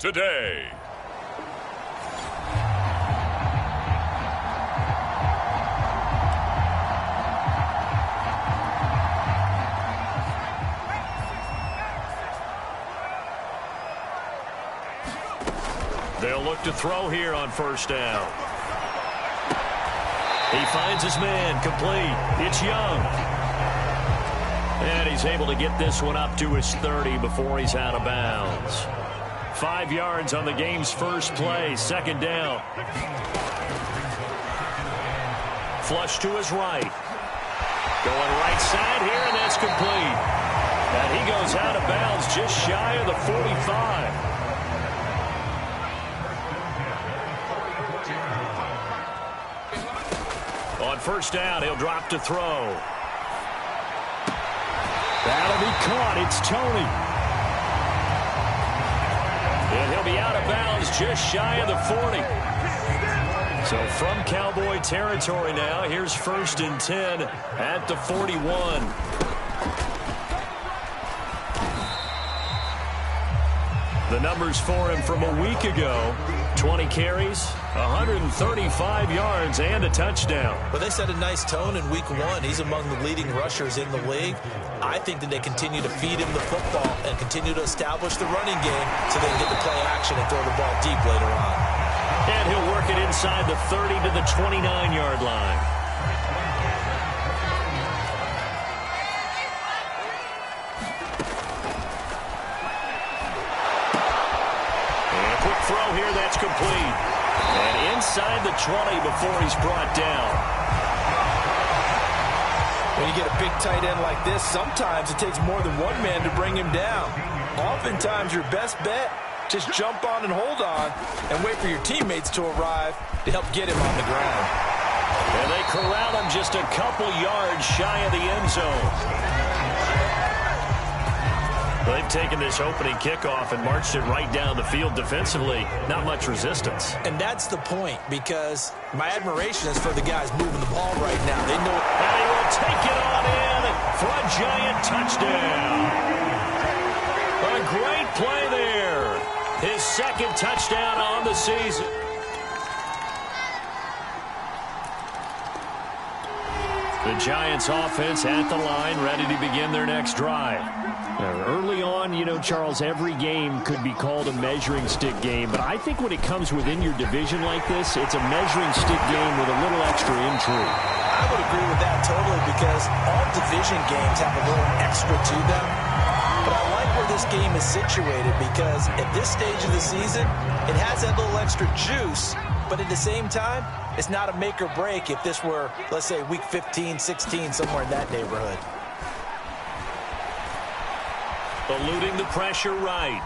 today. They'll look to throw here on first down. He finds his man, complete. It's Young. And he's able to get this one up to his 30 before he's out of bounds. 5 yards on the game's first play, second down. Flush to his right. Going right side here, and that's complete. And he goes out of bounds just shy of the 45. On first down, he'll drop to throw. That'll be caught. It's Toney. And he'll be out of bounds just shy of the 40. So from Cowboy territory now, here's 1st and 10 at the 41. The numbers for him from a week ago: 20 carries, 135 yards, and a touchdown. Well, they set a nice tone in week 1. He's among the leading rushers in the league. I think that they continue to feed him the football and continue to establish the running game so they can get the play action and throw the ball deep later on. And he'll work it inside the 30 to the 29-yard line. Throw here, that's complete. And inside the 20 before he's brought down. When you get a big tight end like this, sometimes it takes more than one man to bring him down. Oftentimes, your best bet, just jump on and hold on and wait for your teammates to arrive to help get him on the ground. And they corral him just a couple yards shy of the end zone. They've taken this opening kickoff and marched it right down the field defensively. Not much resistance. And that's the point, because my admiration is for the guys moving the ball right now. They know it. And he will take it on in for a giant touchdown. A great play there. His 2nd touchdown on the season. The Giants offense at the line, ready to begin their next drive. Early on, you know, Charles, every game could be called a measuring stick game, but I think when it comes within your division like this, it's a measuring stick game with a little extra intrigue. I would agree with that totally, because all division games have a little extra to them. But I like where this game is situated, because at this stage of the season, it has that little extra juice, but at the same time, it's not a make or break if this were, let's say, week 15, 16, somewhere in that neighborhood. Eluding the pressure right.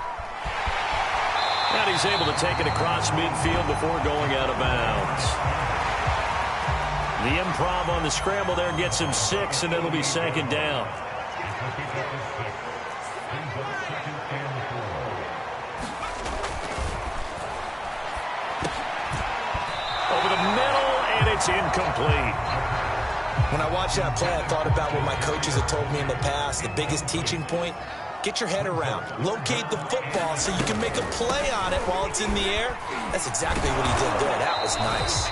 And he's able to take it across midfield before going out of bounds. The improv on the scramble there gets him 6, and it'll be 2nd down. Over the middle, and it's incomplete. When I watched that play, I thought about what my coaches had told me in the past. The biggest teaching point: get your head around. Locate the football so you can make a play on it while it's in the air. That's exactly what he did there. That was nice.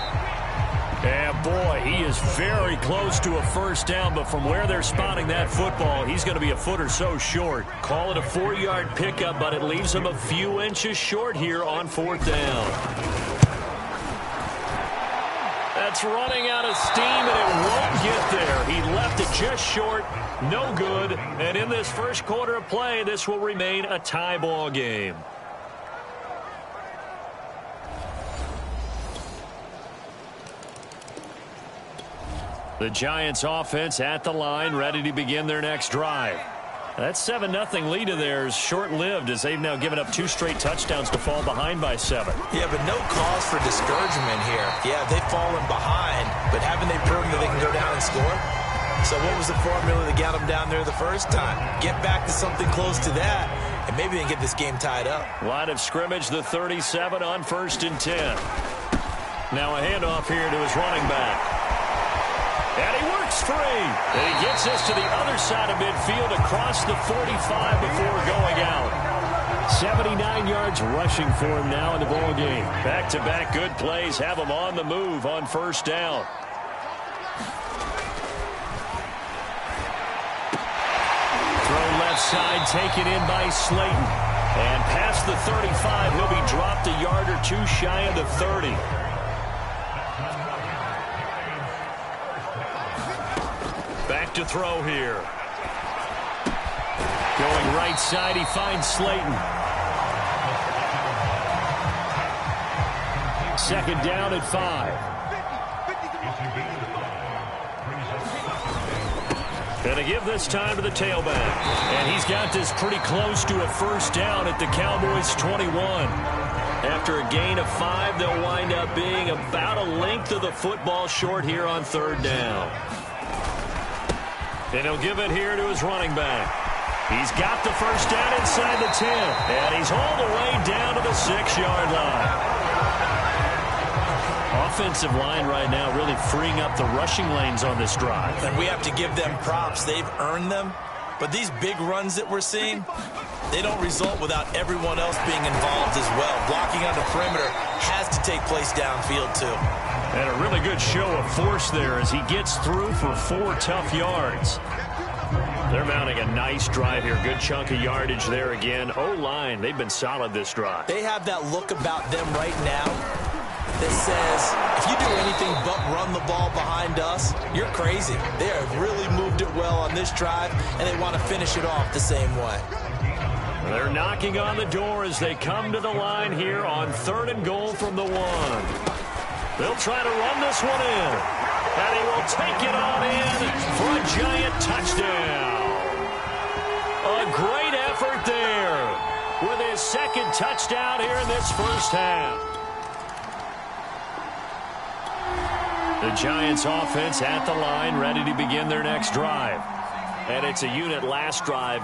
And boy, he is very close to a first down, but from where they're spotting that football, he's going to be a foot or so short. Call it a 4-yard pickup, but it leaves him a few inches short here on 4th down. That's running out of steam, and it won't get there. He left it just short. No good. And in this first quarter of play, this will remain a tie ball game. The Giants offense at the line, ready to begin their next drive. That 7-0 lead of theirs short-lived, as they've now given up 2 straight touchdowns to fall behind by 7. Yeah, but no cause for discouragement here. Yeah, they've fallen behind, but haven't they proven that they can go down and score? So what was the formula that got them down there the first time? Get back to something close to that, and maybe they can get this game tied up. Line of scrimmage, the 37 on 1st and 10. Now a handoff here to his running back. And he works free. And he gets this to the other side of midfield across the 45 before going out. 79 yards rushing for him now in the ball game. Back-to-back good plays have him on the move on first down. Throw left side, taken in by Slayton. And past the 35, he'll be dropped a yard or two shy of the 30. Back to throw here. Going right side, he finds Slayton. Second down at 5. Going to give this time to the tailback. And he's got this pretty close to a first down at the Cowboys' 21. After a gain of 5, they'll wind up being about a length of the football short here on third down. And he'll give it here to his running back. He's got the first down inside the 10. And he's all the way down to the 6-yard line. Offensive line right now really freeing up the rushing lanes on this drive. And we have to give them props. They've earned them. But these big runs that we're seeing, they don't result without everyone else being involved as well. Blocking on the perimeter has to take place downfield too. And a really good show of force there as he gets through for 4 tough yards. They're mounting a nice drive here. Good chunk of yardage there again. O-line, they've been solid this drive. They have that look about them right now that says, if you do anything but run the ball behind us, you're crazy. They have really moved it well on this drive, and they want to finish it off the same way. They're knocking on the door as they come to the line here on 3rd and goal from the 1. They'll try to run this one in. And he will take it on in for a giant touchdown. A great effort there with his second touchdown here in this first half. The Giants offense at the line, ready to begin their next drive. And it's a unit last drive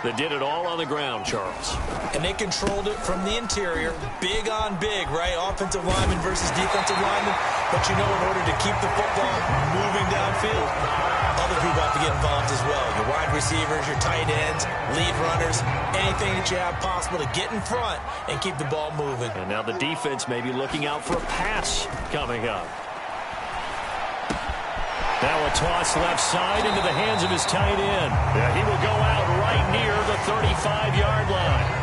that did it all on the ground, Charles. And they controlled it from the interior. Big on big, right? Offensive lineman versus defensive lineman. But you know, in order to keep the football moving downfield, other people have to get involved as well. Your wide receivers, your tight ends, lead runners, anything that you have possible to get in front and keep the ball moving. And now the defense may be looking out for a pass coming up. Now a toss left side into the hands of his tight end. Yeah, he will go out right near the 35-yard line.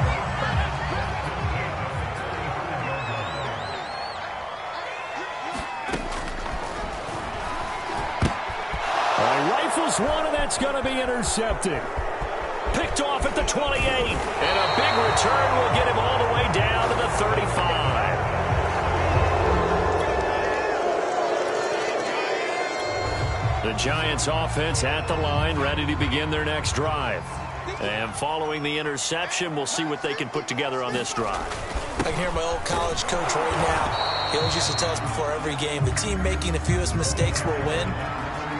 Rifles one, and that's going to be intercepted. Picked off at the 28. And a big return will get him all the way down to the 35. The Giants offense at the line, ready to begin their next drive. And following the interception, we'll see what they can put together on this drive. I can hear my old college coach right now. He always used to tell us before every game, the team making the fewest mistakes will win.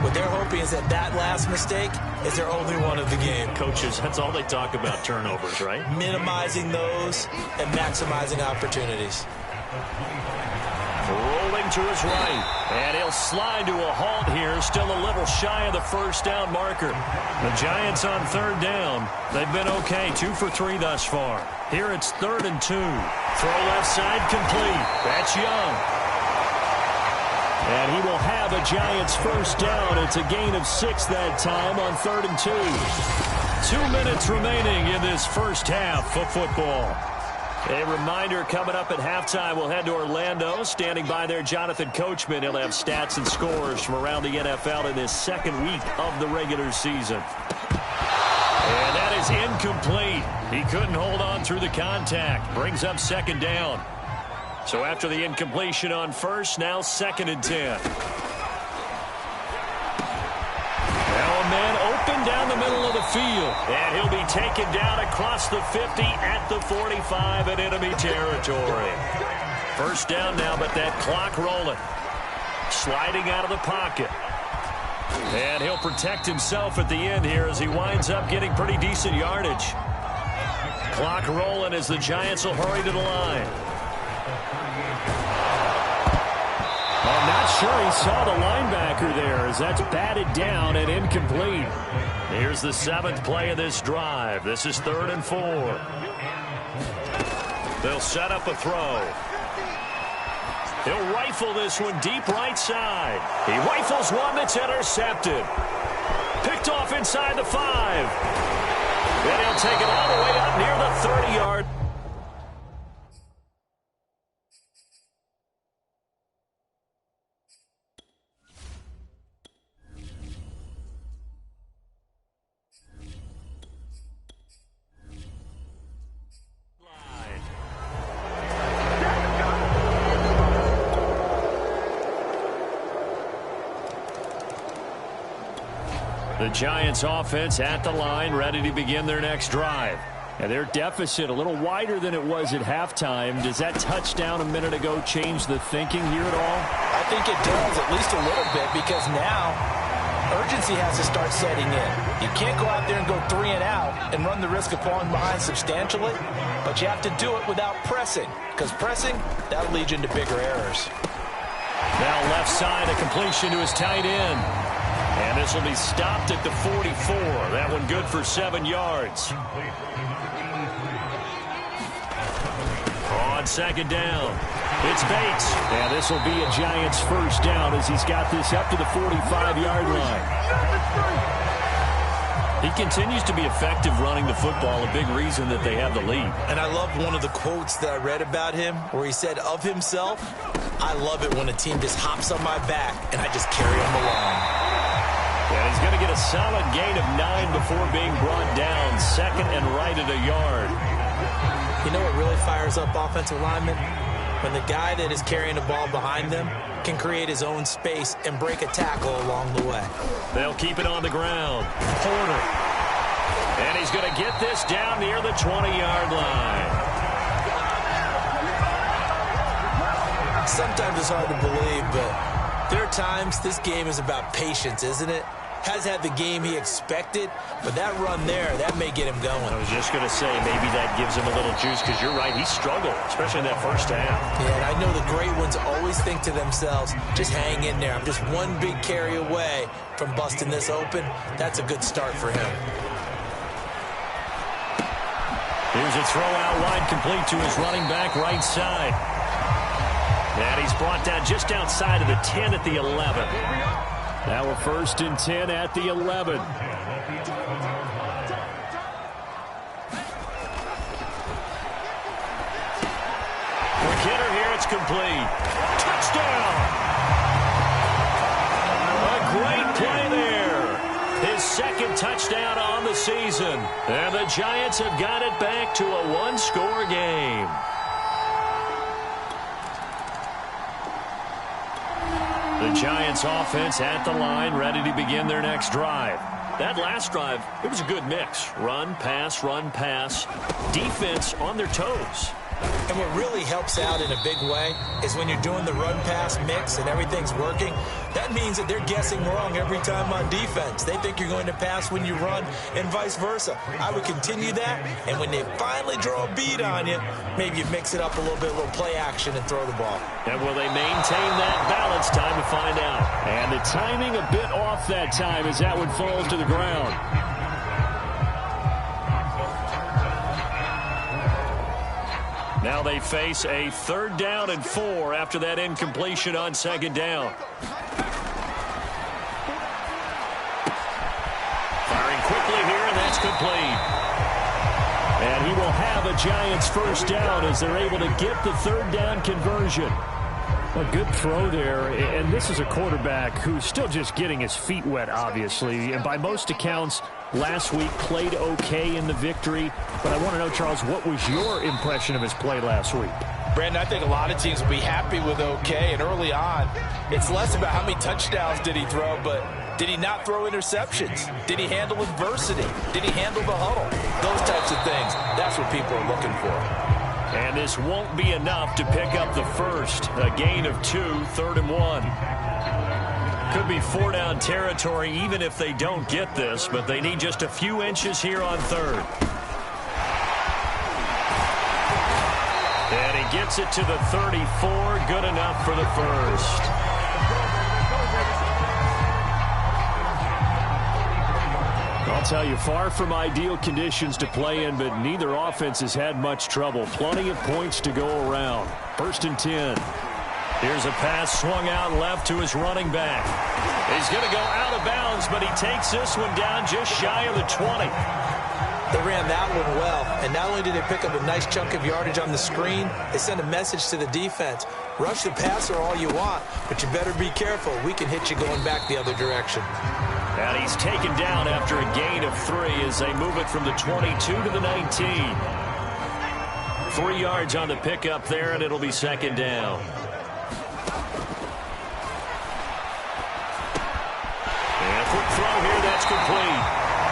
What they're hoping is that that last mistake is their only one of the game. Coaches, that's all they talk about, turnovers, right? Minimizing those and maximizing opportunities. Rolling to his right, and he'll slide to a halt here, still a little shy of the first down marker. The Giants on 3rd down. They've been okay, 2 for 3 thus far. Here it's 3rd and 2. Throw left side complete. That's Young. And he will have a Giants first down. It's a gain of 6 that time on 3rd and 2. 2 minutes remaining in this first half of football. A reminder, coming up at halftime, we'll head to Orlando. Standing by there, Jonathan Coachman. He'll have stats and scores from around the NFL in this second week of the regular season. And that is incomplete. He couldn't hold on through the contact. Brings up 2nd down. So after the incompletion on first, now 2nd and 10. Now a man open down the middle of the field. And he'll be taken down across the 50 at the 45 in enemy territory. First down now, but that clock rolling. Sliding out of the pocket. And he'll protect himself at the end here as he winds up getting pretty decent yardage. Clock rolling as the Giants will hurry to the line. I'm not sure he saw the linebacker there as that's batted down and incomplete. Here's the 7th play of this drive. This is 3rd and 4. They'll set up a throw. He'll rifle this one deep right side. He rifles one that's intercepted. Picked off inside the 5. Then he'll take it all the way up near the 30-yard. The Giants offense at the line, ready to begin their next drive. And their deficit a little wider than it was at halftime. Does that touchdown a minute ago change the thinking here at all? I think it does, at least a little bit, because now urgency has to start setting in. You can't go out there and go 3 and out and run the risk of falling behind substantially, but you have to do it without pressing, because pressing, that'll lead you into bigger errors. Now left side, a completion to his tight end. And this will be stopped at the 44. That one good for 7 yards. On second down, it's Bates. And this will be a Giants first down as he's got this up to the 45-yard line. He continues to be effective running the football, a big reason that they have the lead. And I love one of the quotes that I read about him where he said of himself, "I love it when a team just hops on my back and I just carry them along." And he's going to get a solid gain of 9 before being brought down. Second and right at a yard. You know what really fires up offensive linemen? When the guy that is carrying the ball behind them can create his own space and break a tackle along the way. They'll keep it on the ground. Porter. And he's going to get this down near the 20-yard line. Sometimes it's hard to believe, but there are times this game is about patience, isn't it? Has had the game he expected, but that run there, that may get him going. I was just going to say, maybe that gives him a little juice, because you're right, he struggled, especially in that first half. Yeah, and I know the great ones always think to themselves, just hang in there. I'm just one big carry away from busting this open. That's a good start for him. Here's a throw out wide, complete to his running back right side. And he's brought down just outside of the 10 at the 11. Now a 1st and 10 at the 11. McKinnon here, it's complete. Touchdown! A great play there. His 2nd touchdown on the season. And the Giants have got it back to a 1-score game. The Giants offense at the line, ready to begin their next drive. That last drive, it was a good mix. Run, pass, defense on their toes. And what really helps out in a big way is when you're doing the run-pass mix and everything's working, that means that they're guessing wrong every time on defense. They think you're going to pass when you run and vice versa. I would continue that, and when they finally draw a beat on you, maybe you mix it up a little bit, a little play action and throw the ball. And will they maintain that balance? Time to find out. And the timing a bit off that time as that one falls to the ground. Now they face a 3rd down and 4 after that incompletion on 2nd down. Firing quickly here, and that's complete. And he will have a Giants first down as they're able to get the 3rd down conversion. A good throw there, and this is a quarterback who's still just getting his feet wet, obviously. And by most accounts, last week played okay in the victory. But I want to know, Charles, what was your impression of his play last week? Brandon, I think a lot of teams will be happy with okay. And early on, it's less about how many touchdowns did he throw, but did he not throw interceptions? Did he handle adversity? Did he handle the huddle? Those types of things, that's what people are looking for. And this won't be enough to pick up the first. A gain of 2, 3rd and 1. Could be 4-down territory even if they don't get this, but they need just a few inches here on 3rd. And he gets it to the 34. Good enough for the first. I'll tell you, far from ideal conditions to play in, but neither offense has had much trouble. Plenty of points to go around. 1st and 10. Here's a pass swung out left to his running back. He's going to go out of bounds, but he takes this one down just shy of the 20. They ran that one well, and not only did they pick up a nice chunk of yardage on the screen, they sent a message to the defense. Rush the passer all you want, but you better be careful. We can hit you going back the other direction. And he's taken down after a gain of 3 as they move it from the 22 to the 19. 3 yards on the pickup there, and it'll be 2nd down. And a quick throw here, that's complete.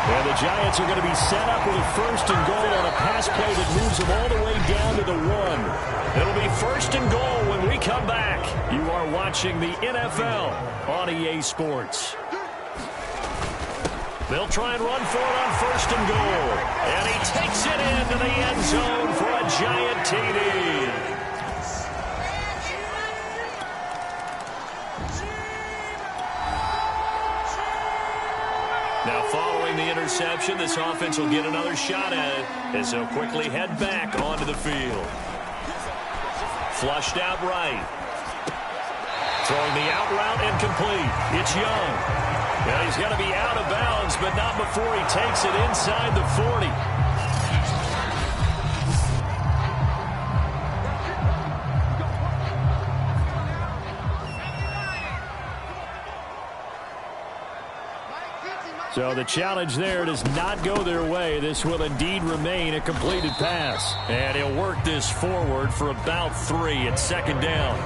And the Giants are going to be set up with a 1st and goal on a pass play that moves them all the way down to the 1. It'll be 1st and goal when we come back. You are watching the NFL on EA Sports. They'll try and run for it on 1st and goal. And he takes it into the end zone for a Giant TD. Now, following the interception, this offense will get another shot at it as they'll quickly head back onto the field. Flushed out right. Throwing the out route incomplete. It's Young. Now, he's got to be out of bounds, but not before he takes it inside the 40. So the challenge there does not go their way. This will indeed remain a completed pass. And he'll work this forward for about 3 at 2nd down.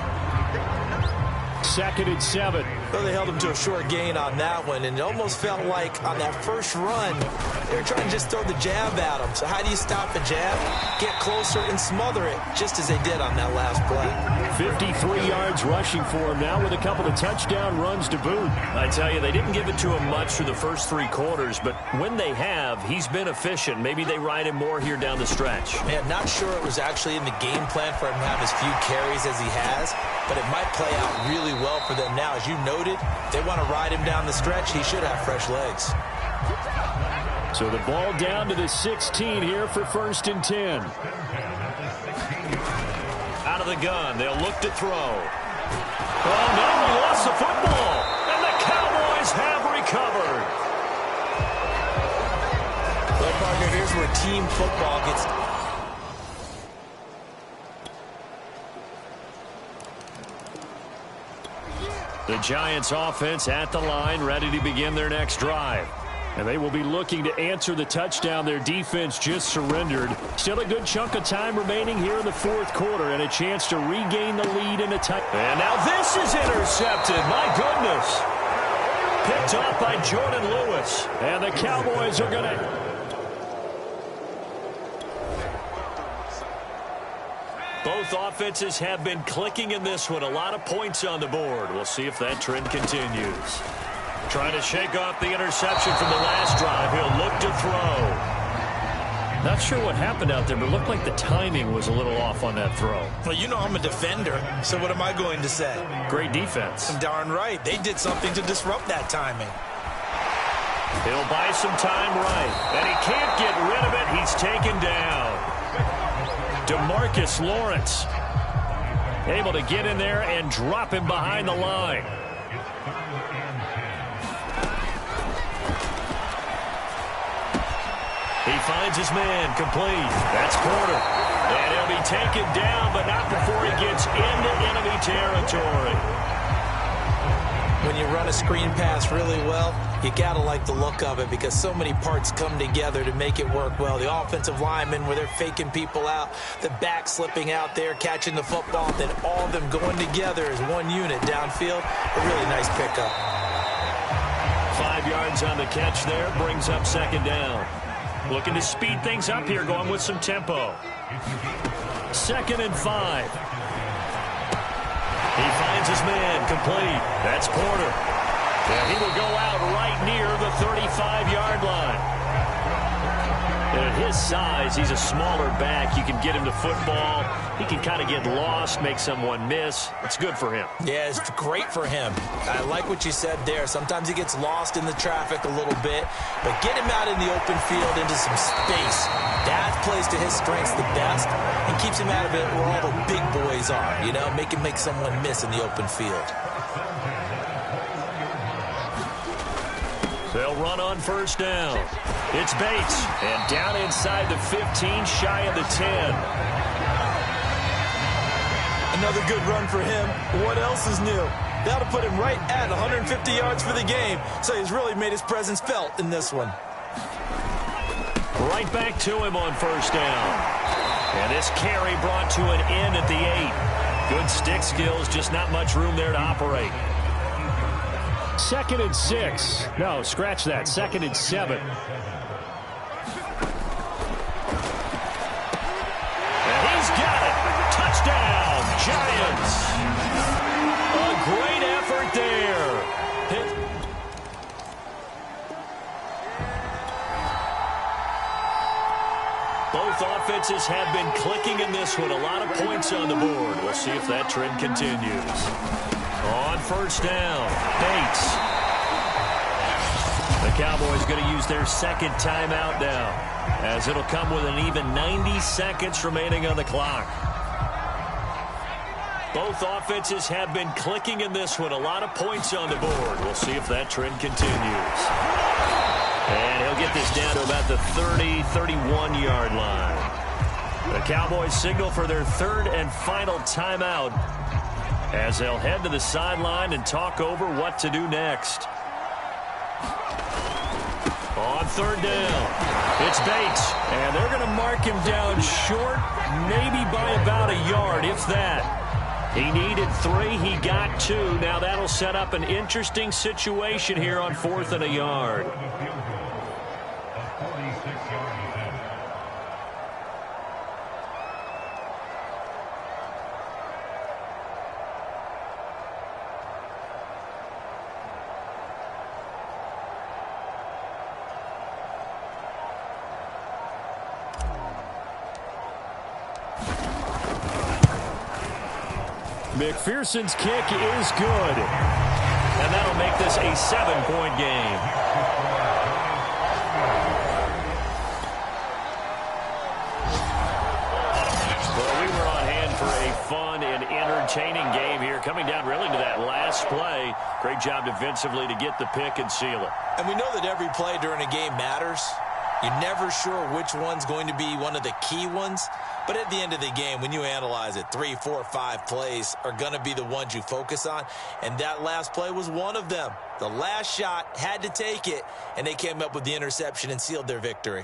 2nd and 7. Well, they held him to a short gain on that one, and it almost felt like on that first run, they were trying to just throw the jab at him. So how do you stop a jab? Get closer and smother it, just as they did on that last play. 53 yards rushing for him now with a couple of touchdown runs to boot. I tell you, they didn't give it to him much through the first 3 quarters, but when they have, he's been efficient. Maybe they ride him more here down the stretch. Man, not sure it was actually in the game plan for him to have as few carries as he has, but it might play out really well for them now. As you noted, if they want to ride him down the stretch, he should have fresh legs. So the ball down to the 16 here for 1st and 10. Out of the gun, they'll look to throw. Oh, no, he lost the football. And the Cowboys have recovered. Well, partner, here's where team football gets... The Giants offense at the line, ready to begin their next drive. And they will be looking to answer the touchdown their defense just surrendered. Still a good chunk of time remaining here in the 4th quarter and a chance to regain the lead in a tight. And now this is intercepted. My goodness. Picked off by Jordan Lewis. And the Cowboys are going to... Both offenses have been clicking in this one. A lot of points on the board. We'll see if that trend continues. Trying to shake off the interception from the last drive. He'll look to throw. Not sure what happened out there, but it looked like the timing was a little off on that throw. Well, you know I'm a defender, so what am I going to say? Great defense. Darn right. They did something to disrupt that timing. He'll buy some time right. And he can't get rid of it. He's taken down. DeMarcus Lawrence able to get in there and drop him behind the line. He finds his man complete. That's Porter. And he'll be taken down, but not before he gets into enemy territory. When you run a screen pass really well, you got to like the look of it because so many parts come together to make it work well. The offensive linemen, where they're faking people out, the back slipping out there, catching the football, then all of them going together as one unit downfield. A really nice pickup. 5 yards on the catch there, brings up 2nd down. Looking to speed things up here, going with some tempo. 2nd and 5. He finds his man complete. That's Porter. And he will go out right near the 35-yard line. And at his size, he's a smaller back. You can get him to football. He can kind of get lost, make someone miss. It's good for him. Yeah, it's great for him. I like what you said there. Sometimes he gets lost in the traffic a little bit, but get him out in the open field into some space. That plays to his strengths the best and keeps him out of it where all the big boys are, you know, make him make someone miss in the open field. They'll run on first down. It's Bates, and down inside the 15, shy of the 10. Another good run for him. What else is new? That'll put him right at 150 yards for the game, so he's really made his presence felt in this one. Right back to him on first down. And this carry brought to an end at the 8. Good stick skills, just not much room there to operate. 2nd and 6. No, scratch that. 2nd and 7. And he's got it. Touchdown, Giants. A great effort there. Both offenses have been clicking in this one. A lot of points on the board. We'll see if that trend continues. On first down, Bates. The Cowboys going to use their second timeout now, as it'll come with an even 90 seconds remaining on the clock. Both offenses have been clicking in this one. A lot of points on the board. We'll see if that trend continues. And he'll get this down to about the 30, 31-yard line. The Cowboys signal for their third and final timeout, as they'll head to the sideline and talk over what to do next. On third down, it's Bates, and they're going to mark him down short, maybe by about a yard, if that. He needed 3, he got 2. Now that'll set up an interesting situation here on 4th and a yard. McPherson's kick is good. And that'll make this a 7-point game. Well, we were on hand for a fun and entertaining game here, coming down really to that last play. Great job defensively to get the pick and seal it. And we know that every play during a game matters. You're never sure which one's going to be one of the key ones. But at the end of the game, when you analyze it, 3, 4, 5 plays are going to be the ones you focus on. And that last play was one of them. The last shot had to take it, and they came up with the interception and sealed their victory.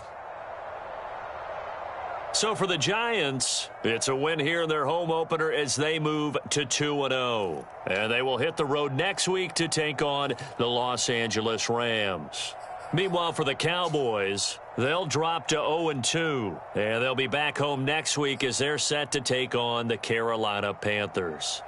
So for the Giants, it's a win here in their home opener as they move to 2-0. And they will hit the road next week to take on the Los Angeles Rams. Meanwhile, for the Cowboys, they'll drop to 0-2, and they'll be back home next week as they're set to take on the Carolina Panthers.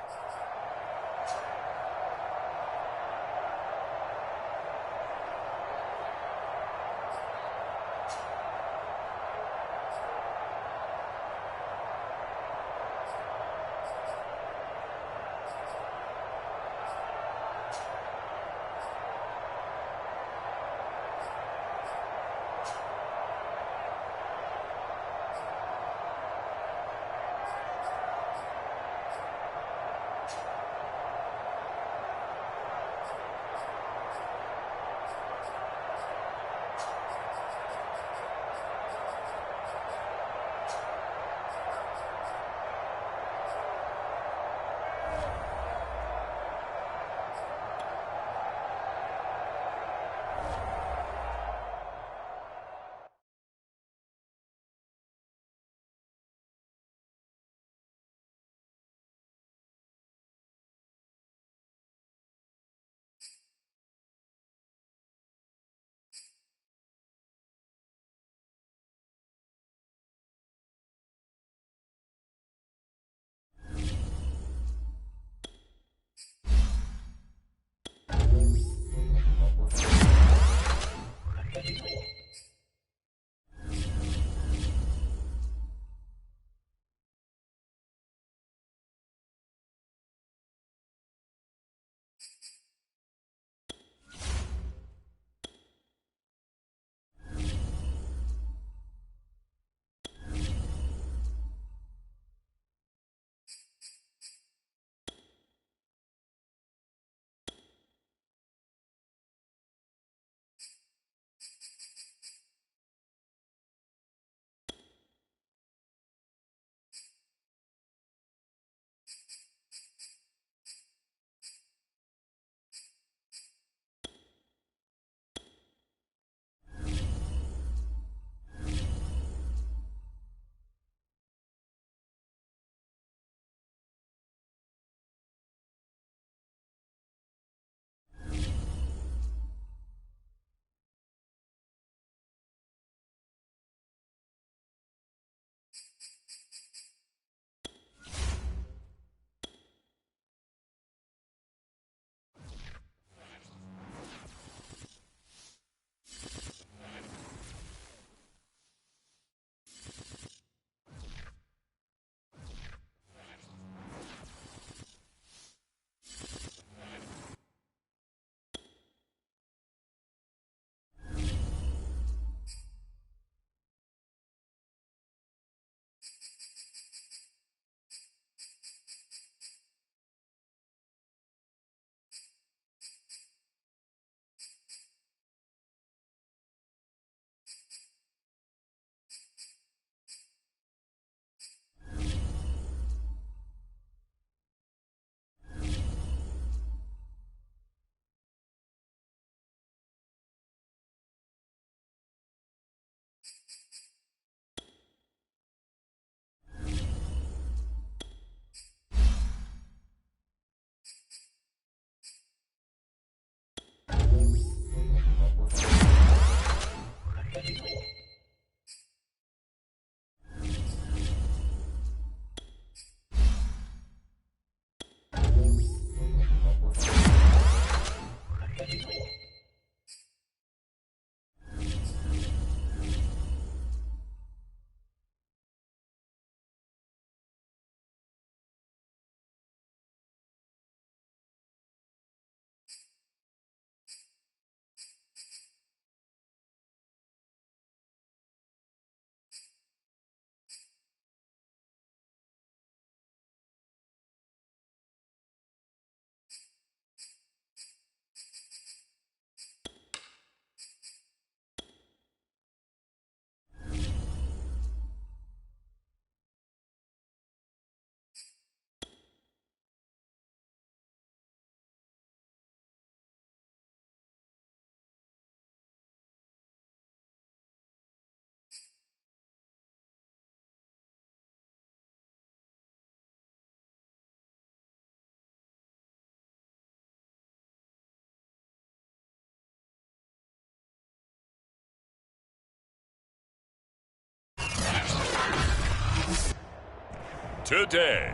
today.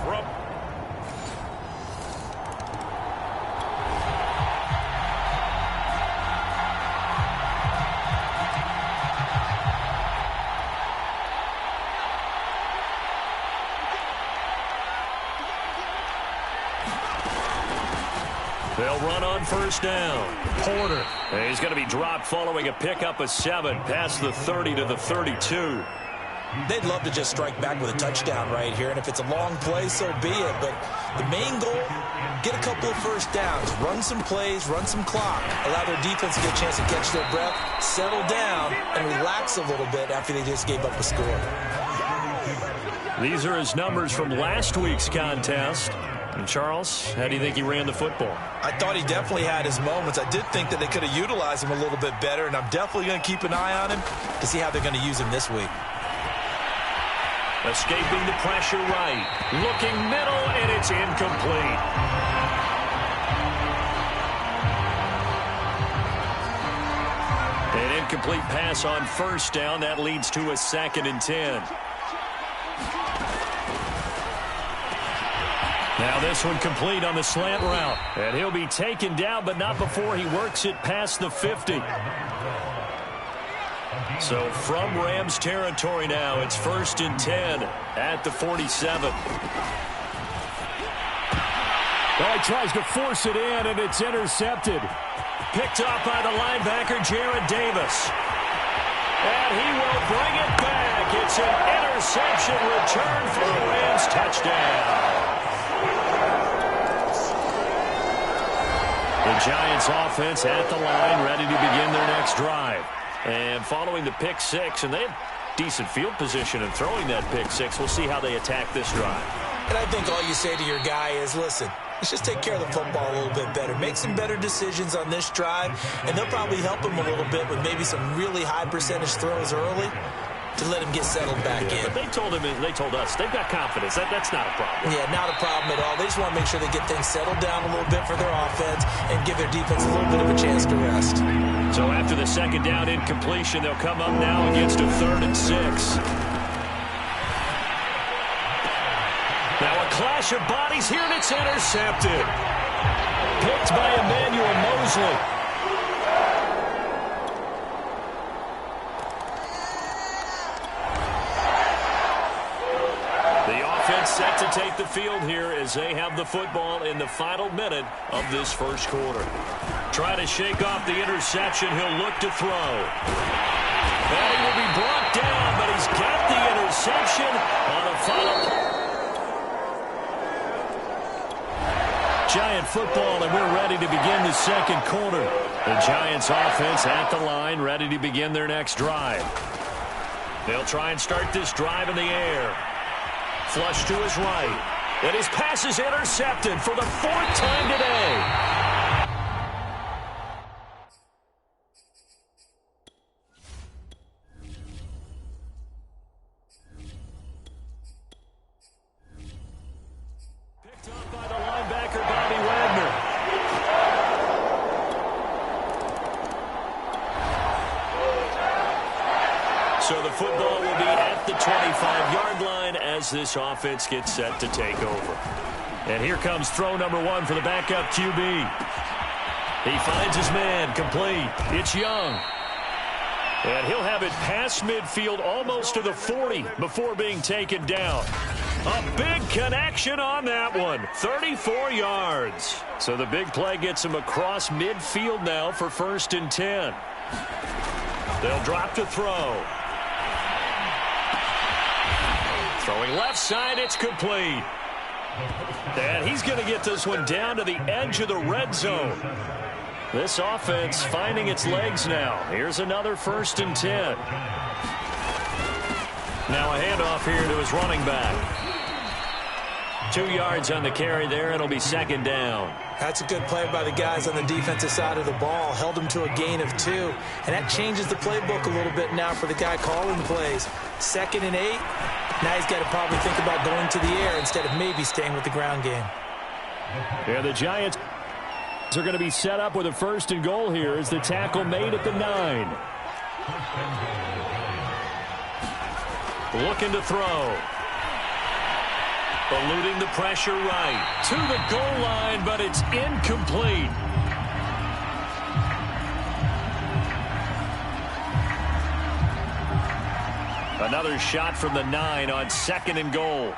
From they'll run on first down. Porter. And he's going to be dropped following a pickup of 7 past the 30 to the 32. They'd love to just strike back with a touchdown right here, and if it's a long play, so be it. But the main goal, get a couple of first downs, run some plays, run some clock, allow their defense to get a chance to catch their breath, settle down, and relax a little bit after they just gave up a score. These are his numbers from last week's contest. And Charles, how do you think he ran the football? I thought he definitely had his moments. I did think that they could have utilized him a little bit better, and I'm definitely going to keep an eye on him to see how they're going to use him this week. Escaping the pressure right. Looking middle, and it's incomplete. An incomplete pass on first down. That leads to a 2nd and 10. Now this one complete on the slant route. And he'll be taken down, but not before he works it past the 50. So from Rams territory now, it's 1st and 10 at the 47. Well, he tries to force it in, and it's intercepted. Picked up by the linebacker, Jarrad Davis. And he will bring it back. It's an interception return for the Rams touchdown. The Giants offense at the line, ready to begin their next drive. And following the pick 6, and they have decent field position in throwing that pick 6. We'll see how they attack this drive. And I think all you say to your guy is, listen, let's just take care of the football a little bit better. Make some better decisions on this drive, and they'll probably help him a little bit with maybe some really high percentage throws early to let him get settled back in. But they told us they've got confidence. That's not a problem. Yeah, not a problem at all. They just want to make sure they get things settled down a little bit for their offense and give their defense a little bit of a chance to rest. So after the 2nd down incompletion, they'll come up now against a 3rd and 6. Now a clash of bodies here, and it's intercepted. Picked by Emmanuel Mosley. Set to take the field here as they have the football in the final minute of this first quarter. Try to shake off the interception. He'll look to throw. And he will be brought down, but he's got the interception on a final. Giant football, and we're ready to begin the second quarter. The Giants offense at the line, ready to begin their next drive. They'll try and start this drive in the air. Flush to his right. And his pass is intercepted for the 4th time today. Picked up by the linebacker, Bobby Wagner. So the football will be at the 25-yard line as this offense gets set to take over. And here comes throw number 1 for the backup QB. He finds his man, complete. It's Young. And he'll have it past midfield almost to the 40 before being taken down. A big connection on that one. 34 yards. So the big play gets him across midfield now for 1st and 10. They'll drop to throw. Throwing left side, it's complete. And he's going to get this one down to the edge of the red zone. This offense finding its legs now. Here's another 1st and 10. Now a handoff here to his running back. 2 yards on the carry there. It'll be 2nd down. That's a good play by the guys on the defensive side of the ball. Held him to a gain of 2. And that changes the playbook a little bit now for the guy calling the plays. 2nd and 8. Now he's got to probably think about going to the air instead of maybe staying with the ground game. Yeah, the Giants are going to be set up with a 1st and goal here as the tackle made at the 9. Looking to throw. Eluding the pressure right. To the goal line, but it's incomplete. Another shot from the 9 on 2nd and goal.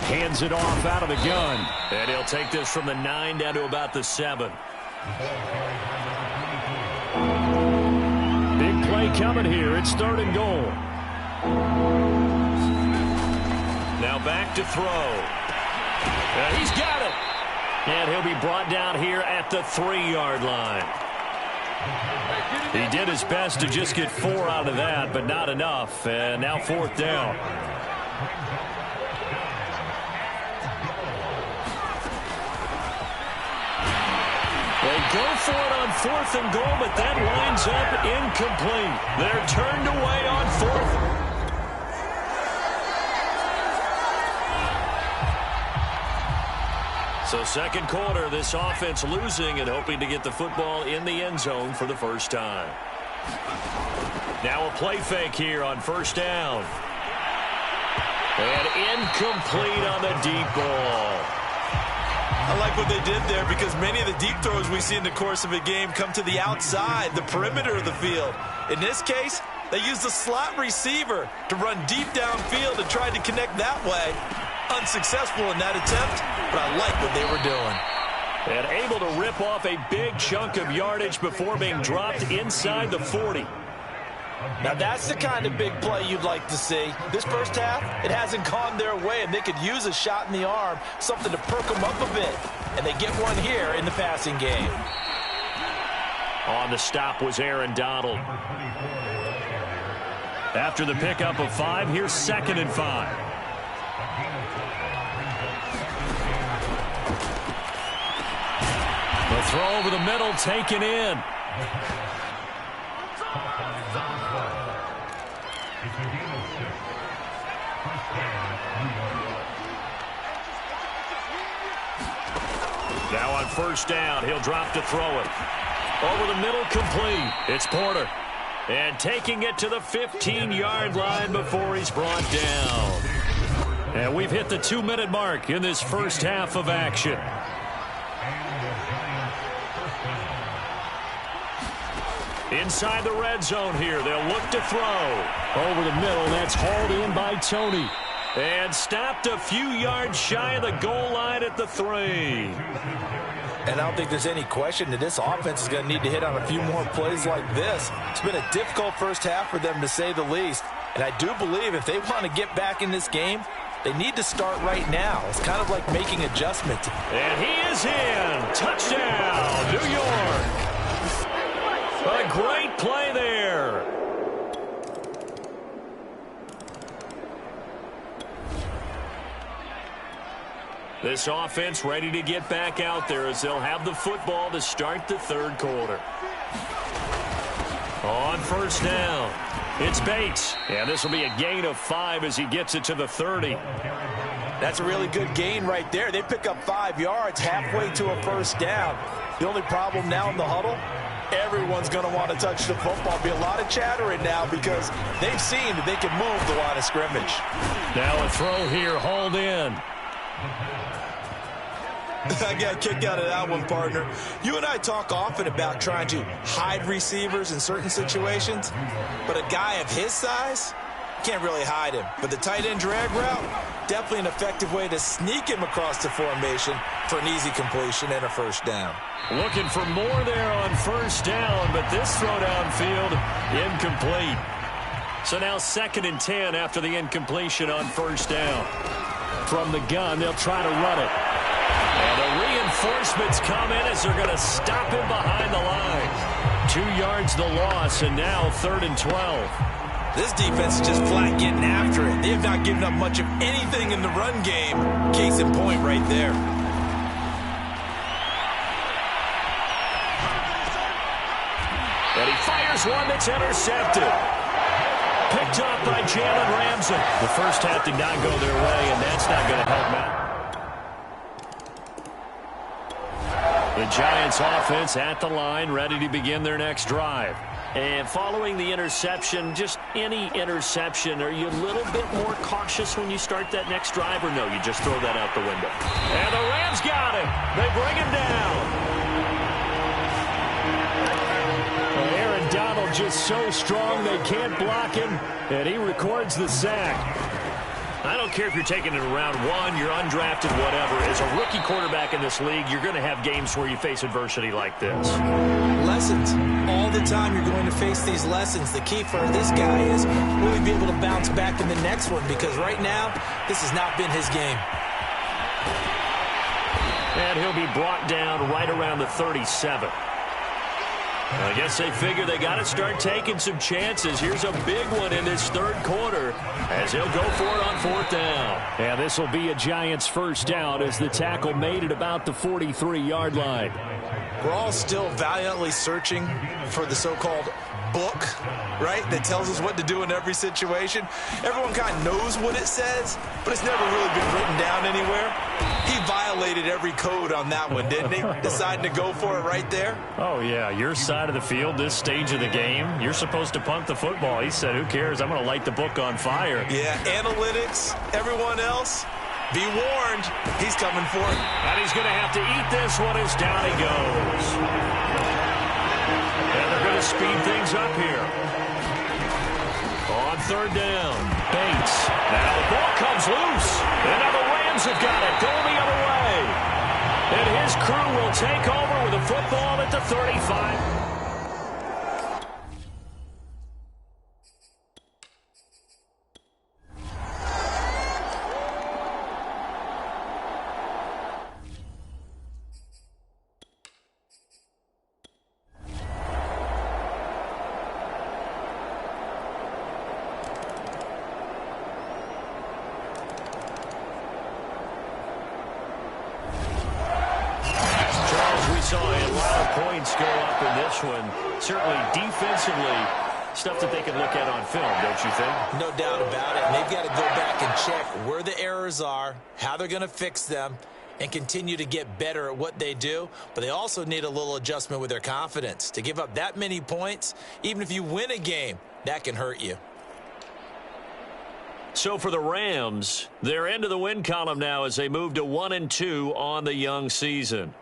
Hands it off out of the gun. And he'll take this from the 9 down to about the 7. Big play coming here. It's 3rd and goal. Now back to throw. He's got it. And he'll be brought down here at the 3-yard line. He did his best to just get 4 out of that, but not enough. And now 4th down. They go for it on 4th and goal, but that winds up incomplete. They're turned away on 4th. So 2nd quarter, this offense losing and hoping to get the football in the end zone for the first time. Now a play fake here on 1st down. And incomplete on the deep ball. I like what they did there because many of the deep throws we see in the course of a game come to the outside, the perimeter of the field. In this case, they used the slot receiver to run deep downfield and tried to connect that way. Unsuccessful in that attempt, but I like what they were doing. And able to rip off a big chunk of yardage before being dropped inside the 40. Now that's the kind of big play you'd like to see. This first half, it hasn't gone their way, and they could use a shot in the arm, something to perk them up a bit. And they get one here in the passing game. On the stop was Aaron Donald. After the pickup of 5, here's 2nd and 5. The throw over the middle taken in. Now on 1st down, he'll drop to throw it. Over the middle, complete. It's Porter. And taking it to the 15-yard line before he's brought down. And we've hit the 2-minute mark in this first half of action. Inside the red zone here. They'll look to throw. Over the middle, that's hauled in by Tony. And stopped a few yards shy of the goal line at the 3. And I don't think there's any question that this offense is going to need to hit on a few more plays like this. It's been a difficult first half for them, to say the least. And I do believe if they want to get back in this game, they need to start right now. It's kind of like making adjustments. And he is in. Touchdown, New York. A great play there. This offense ready to get back out there as they'll have the football to start the 3rd quarter. On 1st down, it's Bates. And this will be a gain of 5 as he gets it to the 30. That's a really good gain right there. They pick up 5 yards halfway to a 1st down. The only problem now in the huddle, everyone's going to want to touch the football. Be a lot of chattering now because they've seen that they can move the line of scrimmage. Now a throw here, hauled in. I got a kick out of that one, partner. You and I talk often about trying to hide receivers in certain situations, but a guy of his size can't really hide him. But the tight end drag route, definitely an effective way to sneak him across the formation for an easy completion and a 1st down. Looking for more there on 1st down, but this throw downfield incomplete. So now 2nd and 10 after the incompletion on 1st down. From the gun, they'll try to run it. And the reinforcements come in as they're going to stop him behind the line. 2 yards the loss, and now 3rd and 12. This defense is just flat getting after it. They have not given up much of anything in the run game. Case in point right there. And he fires one that's intercepted. Picked up by Jalen Ramsey. The first half did not go their way, and that's not going to help Matt. The Giants offense at the line, ready to begin their next drive. And following the interception, just any interception, are you a little bit more cautious when you start that next drive, or no, you just throw that out the window? And the Rams got him. They bring him down. Aaron Donald just so strong they can't block him, and he records the sack. I don't care if you're taking it in round one, you're undrafted, whatever. As a rookie quarterback in this league, you're going to have games where you face adversity like this. Lessons. All the time you're going to face these lessons. The key for this guy is really be able to bounce back in the next one, because right now, this has not been his game. And he'll be brought down right around the 37. I guess they figure they got to start taking some chances. Here's a big one in this third quarter as he'll go for it on fourth down. And this will be a Giants first down as the tackle made at about the 43-yard line. We're all still valiantly searching for the so-called book, right, that tells us what to do in every situation. Everyone kind of knows what it says, but it's never really been written down anywhere. He violated every code on that one, didn't he? Deciding to go for it right there. Oh, yeah, your side of the field, this stage of the game, you're supposed to punt the football. He said, who cares? I'm going to light the book on fire. Yeah, analytics, everyone else, be warned, he's coming for it. And he's going to have to eat this one as down he goes. And they're going to speed things up here. On third down, Bates. Now the ball comes loose. And now the Rams have got it going the other way. And his crew will take over with a football at the 35. Certainly defensively, stuff that they can look at on film, don't you think? No doubt about it. And they've got to go back and check where the errors are, how they're going to fix them, and continue to get better at what they do. But they also need a little adjustment with their confidence. To give up that many points, even if you win a game, that can hurt you. So for the Rams, they're into the win column now as they move to 1-2 on the young season.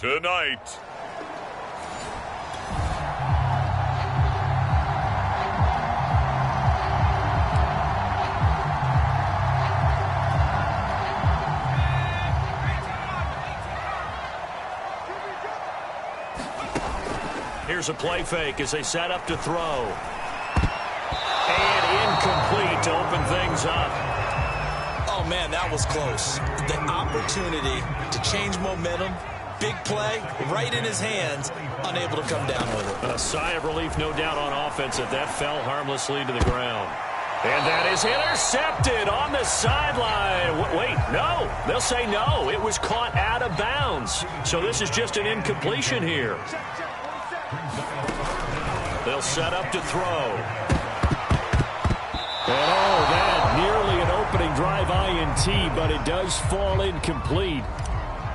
tonight. Here's a play fake as they set up to throw. And incomplete to open things up. Oh, man, that was close. The opportunity to change momentum, big play, right in his hands, unable to come down with it. A sigh of relief, no doubt, on offense that fell harmlessly to the ground. And that is intercepted on the sideline. Wait, no. They'll say no. It was caught out of bounds. So this is just an incompletion here. They'll set up to throw. Oh, that nearly an opening drive INT, but it does fall incomplete.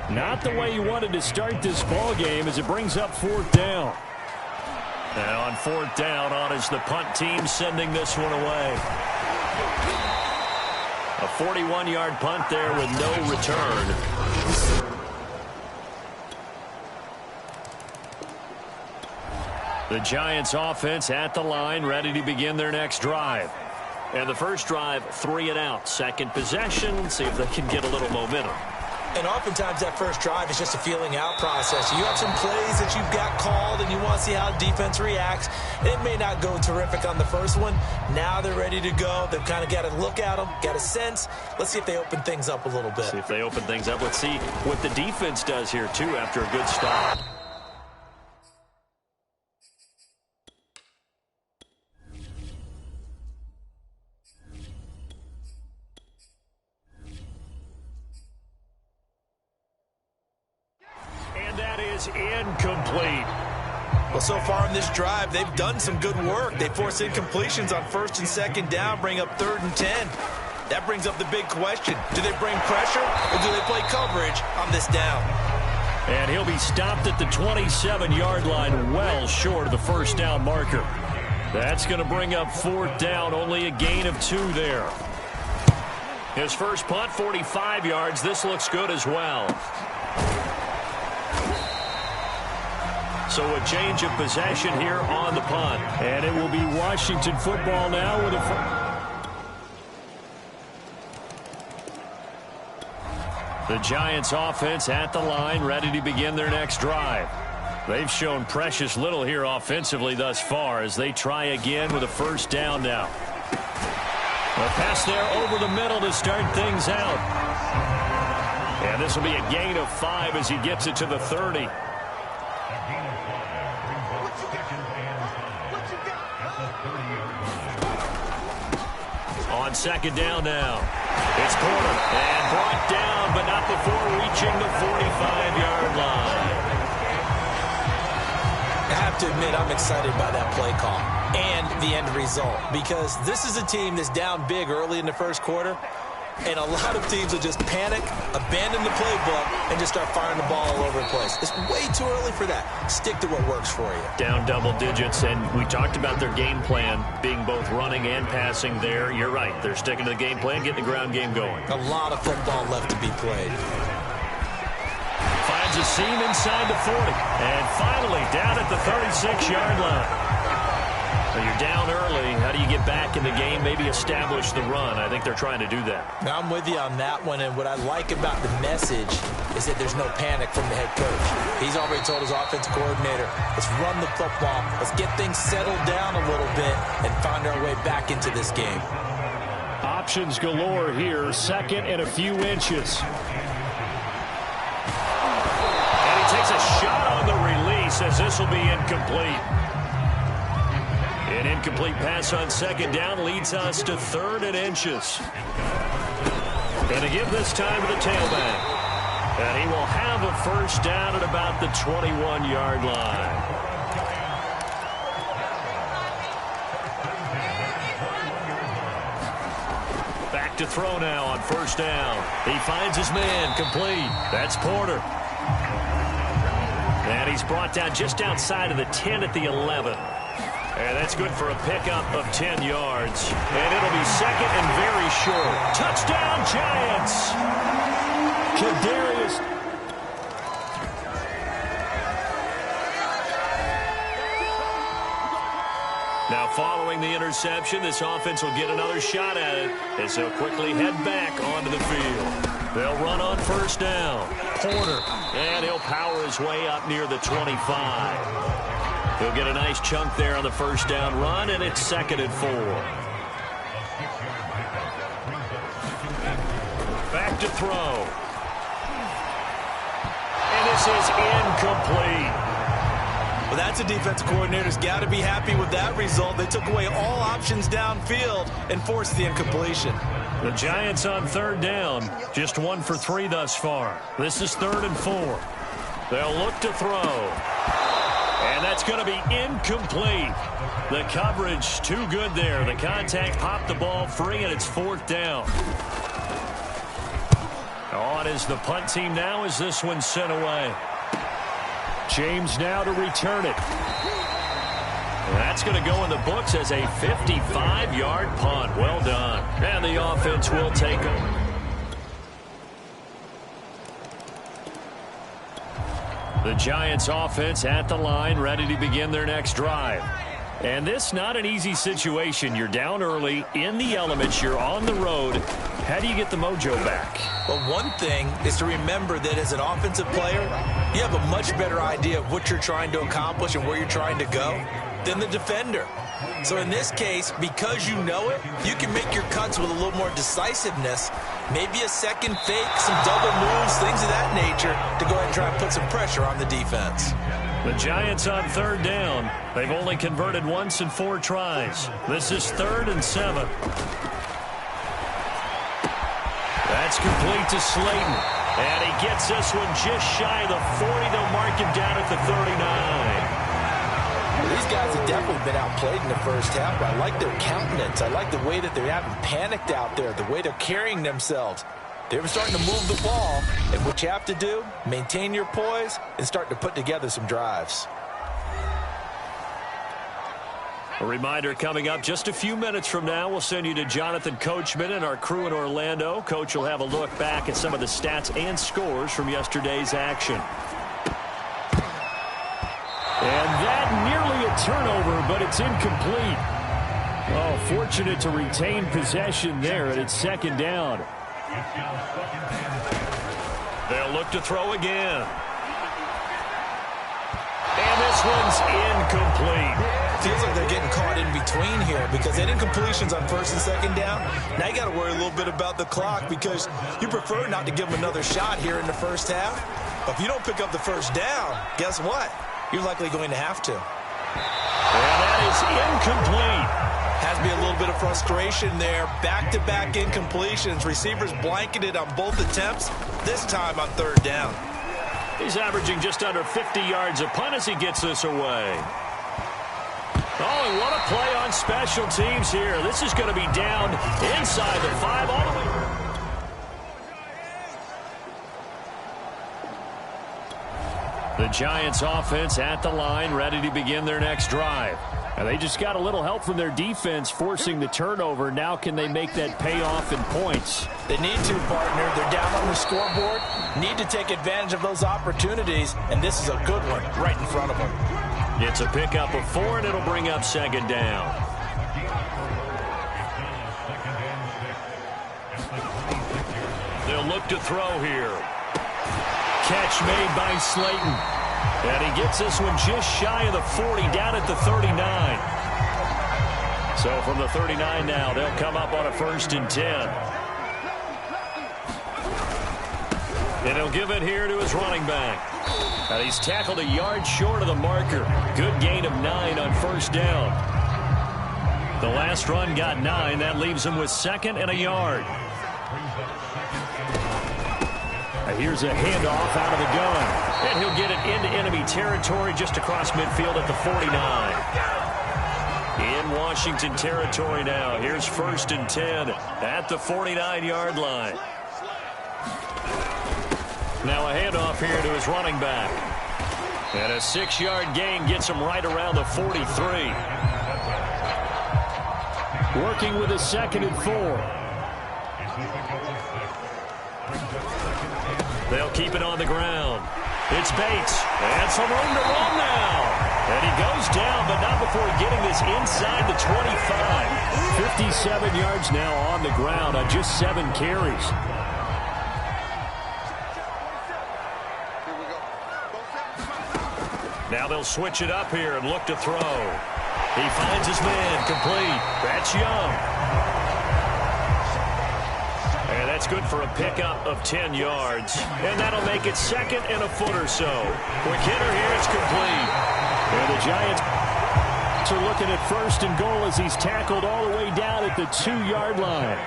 Not the way you wanted to start this ball game as it brings up fourth down. And on fourth down, on is the punt team sending this one away. A 41-yard punt there with no return. The Giants offense at the line, ready to begin their next drive. And the first drive, 3 and out. Second possession, see if they can get a little momentum. And oftentimes that first drive is just a feeling out process. You have some plays that you've got called and you want to see how defense reacts. It may not go terrific on the first one. Now they're ready to go. They've kind of got to look at them, got a sense. Let's see if they open things up a little bit. See if they open things up. Let's see what the defense does here, too, after a good start. Incomplete. Well, so far in this drive, they've done some good work. They force incompletions on first and second down, bring up 3rd and 10. That brings up the big question. Do they bring pressure or do they play coverage on this down? And he'll be stopped at the 27-yard line, well short of the first down marker. That's going to bring up fourth down, only a gain of 2 there. His first punt, 45 yards. This looks good as well. So a change of possession here on the punt. And it will be Washington football now with the Giants offense at the line, ready to begin their next drive. They've shown precious little here offensively thus far as they try again with a first down now. A pass there over the middle to start things out. And this will be a gain of 5 as he gets it to the 30. On second down now. It's Porter. And brought down, but not before reaching the 45-yard line. I have to admit, I'm excited by that play call and the end result, because this is a team that's down big early in the first quarter, and a lot of teams will just panic, abandon the playbook, and just start firing the ball all over the place. It's way too early for that. Stick to what works for you. Down double digits, and we talked about their game plan being both running and passing there. You're right. They're sticking to the game plan, getting the ground game going. A lot of football left to be played. Finds a seam inside the 40. And finally down at the 36-yard line. So you're down early. How do you get back in the game, maybe establish the run? I think they're trying to do that. Now, I'm with you on that one, and what I like about the message is that there's no panic from the head coach. He's already told his offensive coordinator, let's run the football, let's get things settled down a little bit and find our way back into this game. Options galore here, second and a few inches. And he takes a shot on the release as this will be incomplete. An incomplete pass on second down leads us to 3rd and inches. And to give this time to the tailback. And he will have a first down at about the 21-yard line. Back to throw now on first down. He finds his man, complete. That's Porter. And he's brought down just outside of the 10 at the 11. And that's good for a pickup of 10 yards. And it'll be second and very short. Touchdown, Giants! Now, following the interception, this offense will get another shot at it as they'll quickly head back onto the field. They'll run on first down. Porter, and he'll power his way up near the 25. He'll get a nice chunk there on the first down run, and it's 2nd and 4. Back to throw. And this is incomplete. Well, that's a defensive coordinator's got to be happy with that result. They took away all options downfield and forced the incompletion. The Giants on 3rd down, just 1 for 3 thus far. This is 3rd and 4. They'll look to throw. And that's going to be incomplete. The coverage too good there. The contact popped the ball free, and it's 4th down. On is the punt team now as this one's sent away. James now to return it. That's going to go in the books as a 55-yard punt. Well done. And the offense will take over. The Giants offense at the line, ready to begin their next drive. And this not an easy situation. You're down early, in the elements, you're on the road. How do you get the mojo back? Well, one thing is to remember that as an offensive player, you have a much better idea of what you're trying to accomplish and where you're trying to go than the defender. So in this case, because you know it, you can make your cuts with a little more decisiveness. Maybe a second fake, some double moves, things of that nature to go ahead and try and put some pressure on the defense. The Giants on 3rd down. They've only converted once in 4 tries. This is 3rd and 7. That's complete to Slayton. And he gets this one just shy of the 40. They'll mark him down at the 39. Well, these guys have definitely been outplayed in the first half, but I like their countenance. I like the way that they haven't panicked out there, the way they're carrying themselves. They're starting to move the ball, and what you have to do, maintain your poise and start to put together some drives. A reminder coming up just a few minutes from now, we'll send you to Jonathan Coachman and our crew in Orlando. Coach will have a look back at some of the stats and scores from yesterday's action. And that nearly a turnover, but it's incomplete. Oh, fortunate to retain possession there, and it's 2nd down. They'll look to throw again. And this one's incomplete. Feels like they're getting caught in between here because they did completions on 1st and 2nd down. Now you got to worry a little bit about the clock because you prefer not to give them another shot here in the first half. But if you don't pick up the 1st down, guess what? You're likely going to have to. And that is incomplete. Has to be a little bit of frustration there. Back-to-back incompletions. Receivers blanketed on both attempts, this time on 3rd down. He's averaging just under 50 yards a punt as he gets this away. Oh, and what a play on special teams here. This is going to be down inside the 5 all the way. The Giants offense at the line, ready to begin their next drive. And they just got a little help from their defense forcing the turnover. Now can they make that pay off in points? They need to, partner. They're down on the scoreboard. Need to take advantage of those opportunities, and this is a good one right in front of them. It's a pickup of 4, and it'll bring up 2nd down. They'll look to throw here. Catch made by Slayton. And he gets this one just shy of the 40, down at the 39. So from the 39 now, they'll come up on a 1st and 10. And he'll give it here to his running back. And he's tackled a yard short of the marker. Good gain of 9 on 1st down. The last run got 9. That leaves him with 2nd and a yard. Here's a handoff out of the gun. And he'll get it into enemy territory just across midfield at the 49. In Washington territory now. Here's 1st and 10 at the 49-yard line. Now a handoff here to his running back. And a 6-yard gain gets him right around the 43. Working with a 2nd and 4. They'll keep it on the ground. It's Bates. And some room to run now. And he goes down, but not before getting this inside the 25. 57 yards now on the ground on just 7 carries. Now they'll switch it up here and look to throw. He finds his man, complete. That's Young. And that's good for a pickup of 10 yards. And that'll make it 2nd and a foot or so. Quick hitter here, it's complete. And the Giants are looking at 1st and goal as he's tackled all the way down at the 2-yard line.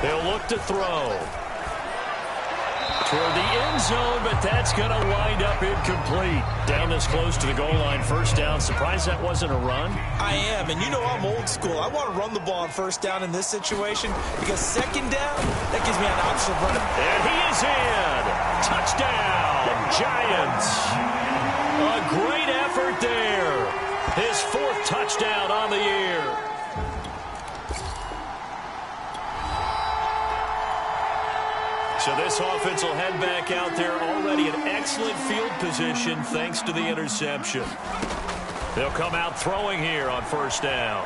They'll look to throw toward the end zone, but that's going to wind up incomplete. Down this close to the goal line, 1st down. Surprised that wasn't a run? I am, and you know I'm old school. I want to run the ball on 1st down in this situation because 2nd down, that gives me an option of running. And he is in. Touchdown, Giants. A great effort there. His 4th touchdown on the year. So this offense will head back out there already in excellent field position thanks to the interception. They'll come out throwing here on 1st down.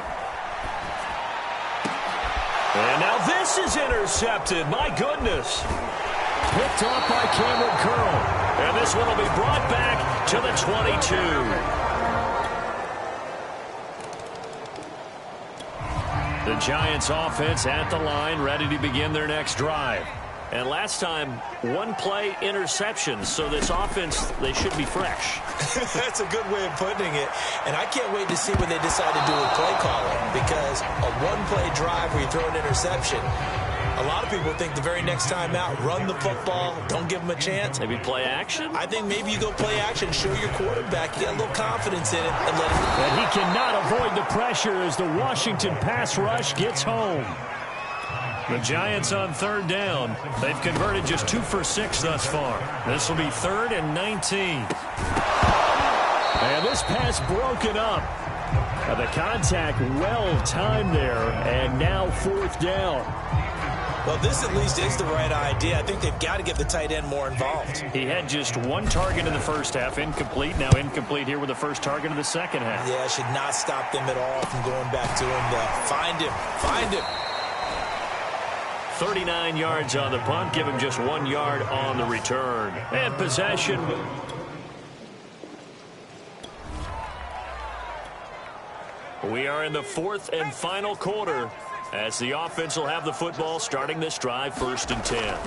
And now this is intercepted. My goodness. Picked off by Cameron Curl. And this one will be brought back to the 22. The Giants offense at the line, ready to begin their next drive. And last time, 1-play interceptions. So this offense, they should be fresh. That's a good way of putting it. And I can't wait to see what they decide to do with play calling. Because a 1-play drive where you throw an interception, a lot of people think the very next time out, run the football, don't give them a chance. Maybe play action? I think maybe you go play action, show your quarterback you got a little confidence in it, and let him. And he cannot avoid the pressure as the Washington pass rush gets home. The Giants on 3rd down. They've converted just 2 for 6 thus far. This will be 3rd and 19. And this pass broken up. The contact well timed there, and now 4th down. Well, this at least is the right idea. I think they've got to get the tight end more involved. He had just 1 target in the 1st half, incomplete. Now incomplete here with the 1st target in the 2nd half. Yeah, should not stop them at all from going back to him. Find him. Find him. 39 yards on the punt. Give him just 1 yard on the return. And possession. We are in the 4th and final quarter as the offense will have the football starting this drive 1st and 10.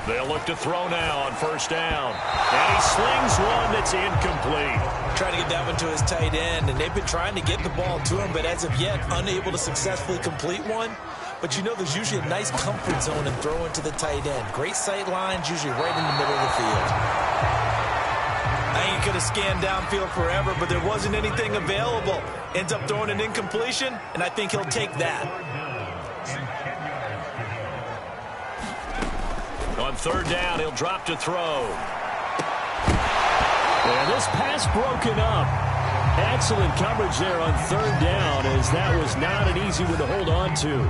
They'll look to throw now on 1st down. And he slings one that's incomplete. Trying to get that one to his tight end, and they've been trying to get the ball to him, but as of yet, unable to successfully complete one. But you know there's usually a nice comfort zone in throwing to the tight end. Great sight lines, usually right in the middle of the field. I ain't going to scan downfield forever, but there wasn't anything available. Ends up throwing an incompletion, and I think he'll take that. On 3rd down, he'll drop to throw. And this pass broken up. Excellent coverage there on 3rd down, as that was not an easy one to hold on to.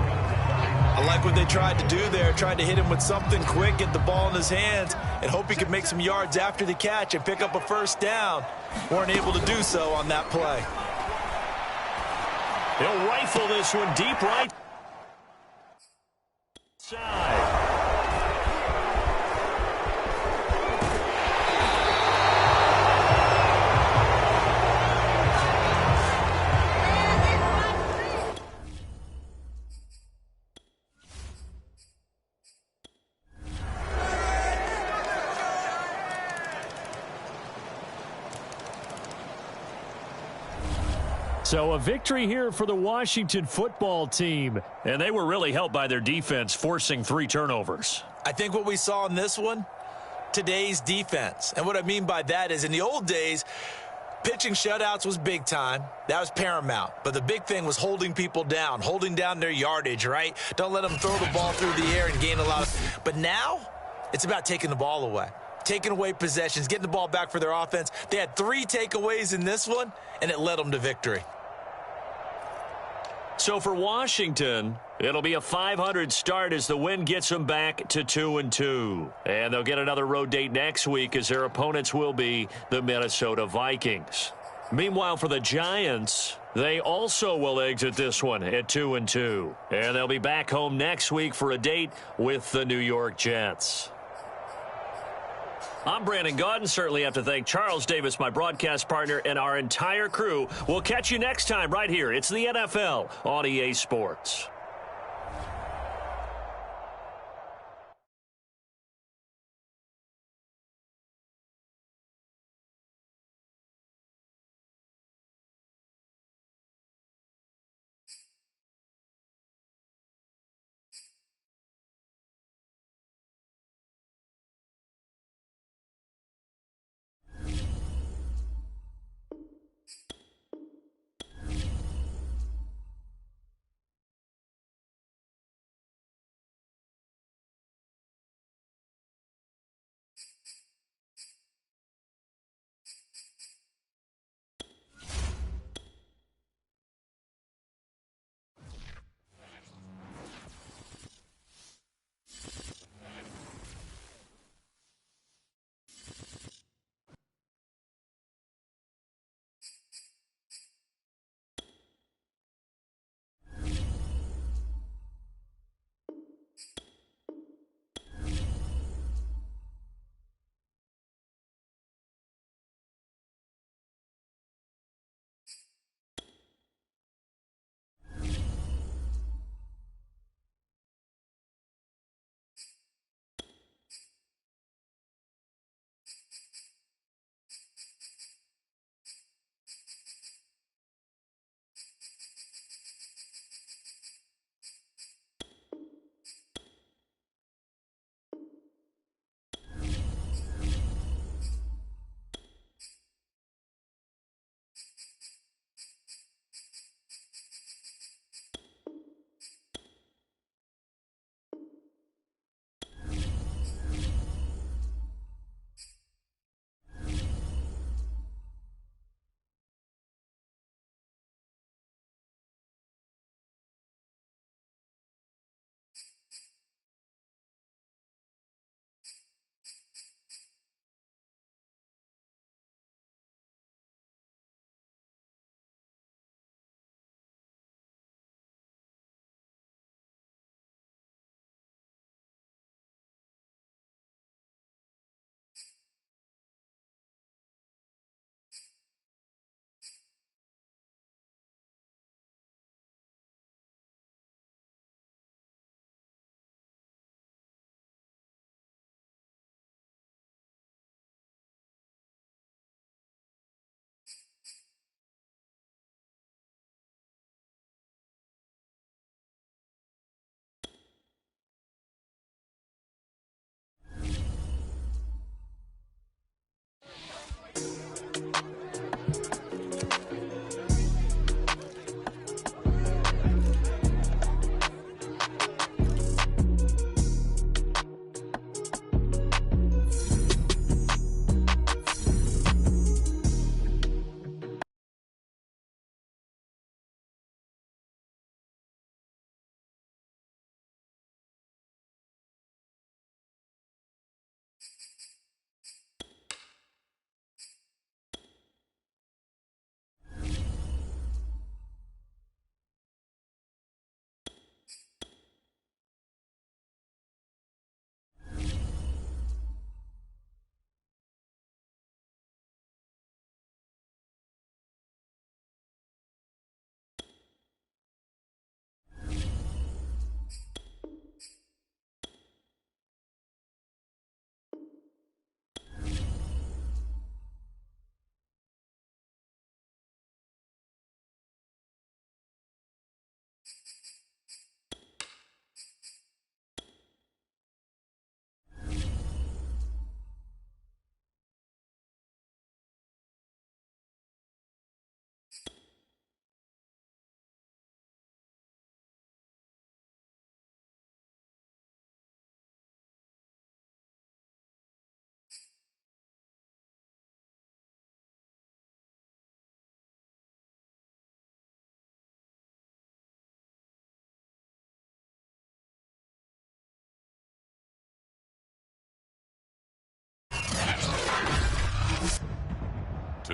I like what they tried to do there, tried to hit him with something quick, get the ball in his hands, and hope he could make some yards after the catch and pick up a 1st down. Weren't able to do so on that play. He'll rifle this one deep right side. So a victory here for the Washington football team. And they were really helped by their defense, forcing 3 turnovers. I think what we saw in this one, today's defense. And what I mean by that is in the old days, pitching shutouts was big time. That was paramount. But the big thing was holding people down, holding down their yardage, right? Don't let them throw the ball through the air and gain a lot of. But now it's about taking the ball away. Taking away possessions, getting the ball back for their offense. They had 3 takeaways in this one, and it led them to victory. So for Washington, it'll be a .500 start as the win gets them back to 2-2. And they'll get another road date next week as their opponents will be the Minnesota Vikings. Meanwhile, for the Giants, they also will exit this one at 2-2. And they'll be back home next week for a date with the New York Jets. I'm Brandon Gaudin. Certainly have to thank Charles Davis, my broadcast partner, and our entire crew. We'll catch you next time right here. It's the NFL on EA Sports.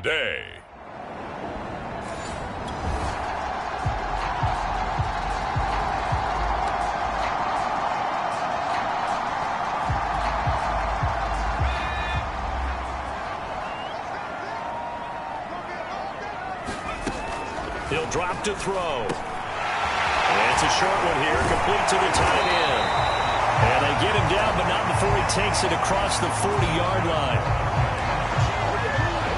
day. He'll drop to throw. And it's a short one here, complete to the tight end. And they get him down, but not before he takes it across the 40-yard line.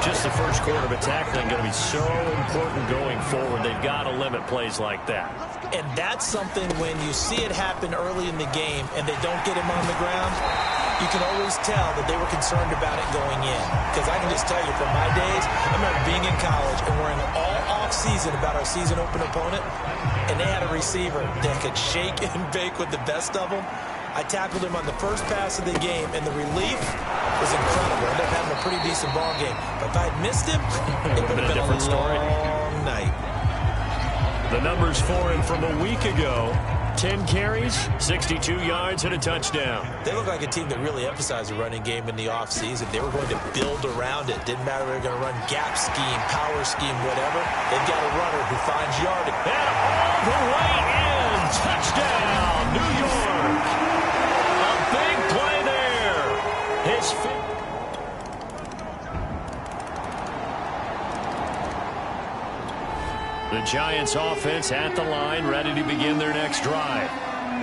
Just the first quarter of a tackling going to be so important going forward. They've got to limit plays like that. And that's something when you see it happen early in the game and they don't get him on the ground, you can always tell that they were concerned about it going in. Because I can just tell you from my days, I remember being in college and worrying all off-season about our season open opponent, and they had a receiver that could shake and bake with the best of them. I tackled him on the first pass of the game, and the relief was incredible. I ended up having a pretty decent ball game. But if I had missed him, it would have been a different story. Long night. The numbers for him from a week ago: 10 carries, 62 yards, and a touchdown. They look like a team that really emphasized the running game in the offseason. They were going to build around it. Didn't matter if they were going to run gap scheme, power scheme, whatever. They've got a runner who finds yardage. And all the way in. Touchdown, New York. A big play there. His fifth. The Giants offense at the line, ready to begin their next drive.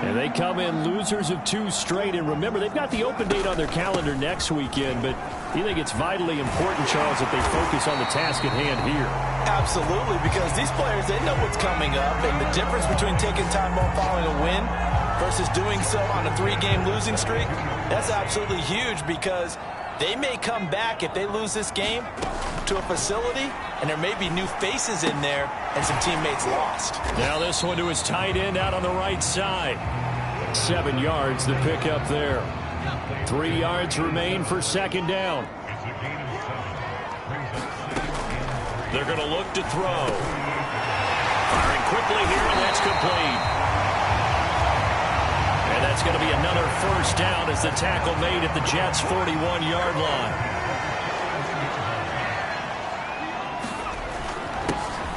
And they come in losers of 2 straight. And remember, they've got the open date on their calendar next weekend. But you think it's vitally important, Charles, that they focus on the task at hand here? Absolutely, because these players, they know what's coming up. And the difference between taking time off following a win versus doing so on a 3-game losing streak, that's absolutely huge, because they may come back if they lose this game to a facility, and there may be new faces in there and some teammates lost. Now this one to his tight end out on the right side. 7 yards the pickup there. 3 yards remain for second down. They're going to look to throw. Firing quickly here, and that's complete. And that's going to be another first down as the tackle made at the Jets' 41-yard line.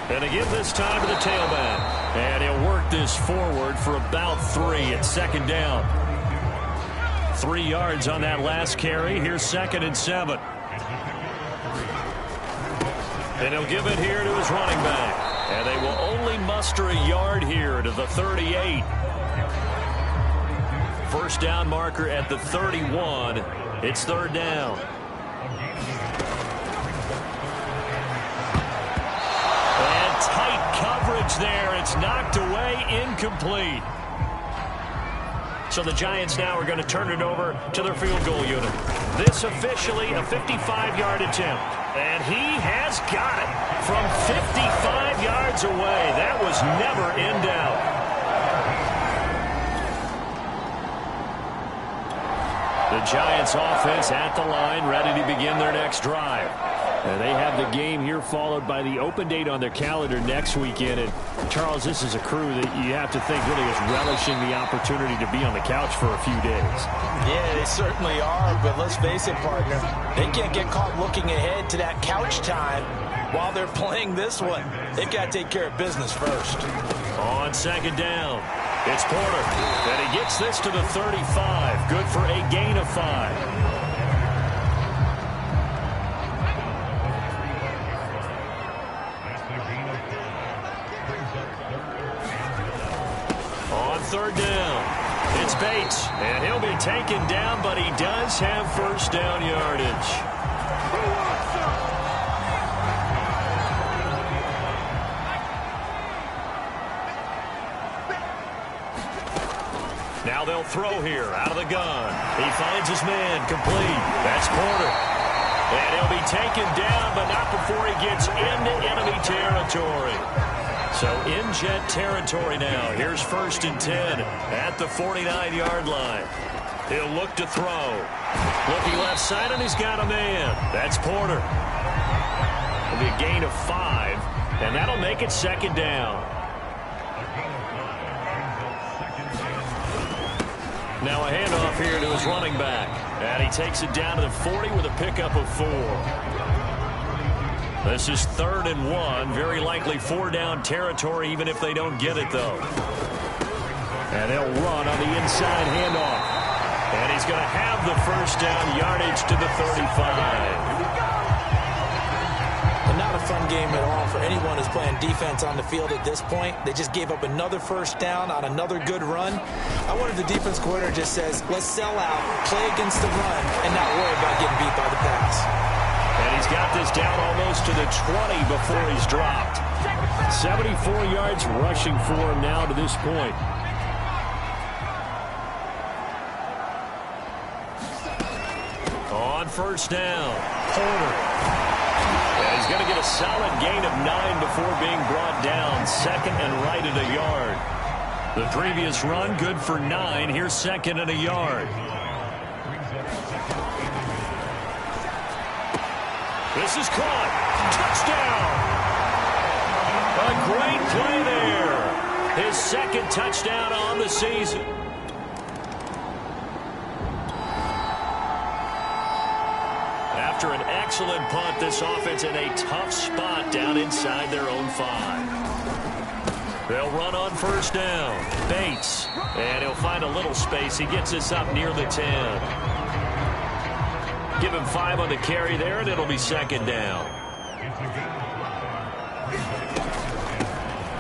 And again this time to the tailback. And he'll work this forward for about 3 at second down. 3 yards on that last carry. Here's 2nd and 7. And he'll give it here to his running back. And they will only muster a yard here to the 38. First down marker at the 31. It's 3rd down. And tight coverage there. It's knocked away, incomplete. So the Giants now are going to turn it over to their field goal unit. This officially a 55-yard attempt. And he has got it from 55 yards away. That was never in doubt. The Giants offense at the line, ready to begin their next drive. And they have the game here followed by the open date on their calendar next weekend. And Charles, this is a crew that you have to think really is relishing the opportunity to be on the couch for a few days. Yeah, they certainly are, but let's face it, partner, they can't get caught looking ahead to that couch time while they're playing this one. They've got to take care of business first. On second down, it's Porter, and he gets this to the 35. Good for a gain of 5. On third down, it's Bates, and he'll be taken down, but he does have first down yardage. Now they'll throw here out of the gun. He finds his man, complete. That's Porter. And he'll be taken down, but not before he gets into enemy territory. So in Jet territory now. Here's 1st and 10 at the 49-yard line. He'll look to throw. Looking left side, and he's got a man. That's Porter. It'll be a gain of 5, and that'll make it second down. Now a handoff here to his running back. And he takes it down to the 40 with a pickup of 4. This is 3rd and 1. Very likely 4-down territory, even if they don't get it, though. And they'll run on the inside handoff. And he's going to have the first down, yardage to the 35. And not a fun game at all for anyone who's playing defense on the field at this point. They just gave up another first down on another good run. I wonder if the defense coordinator just says, let's sell out, play against the run, and not worry about getting beat by the pass. And he's got this down almost to the 20 before he's dropped. 74 yards rushing for him now to this point. On first down, Porter. And he's going to get a solid gain of 9 before being brought down. 2nd and right at a yard. The previous run, good for 9. Here's 2nd and a yard. This is caught. Touchdown. A great play there. His 2nd touchdown on the season. After an excellent punt, this offense in a tough spot down inside their own 5. They'll run on first down. Bates. And he'll find a little space. He gets us up near the 10. Give him 5 on the carry there, and it'll be 2nd down.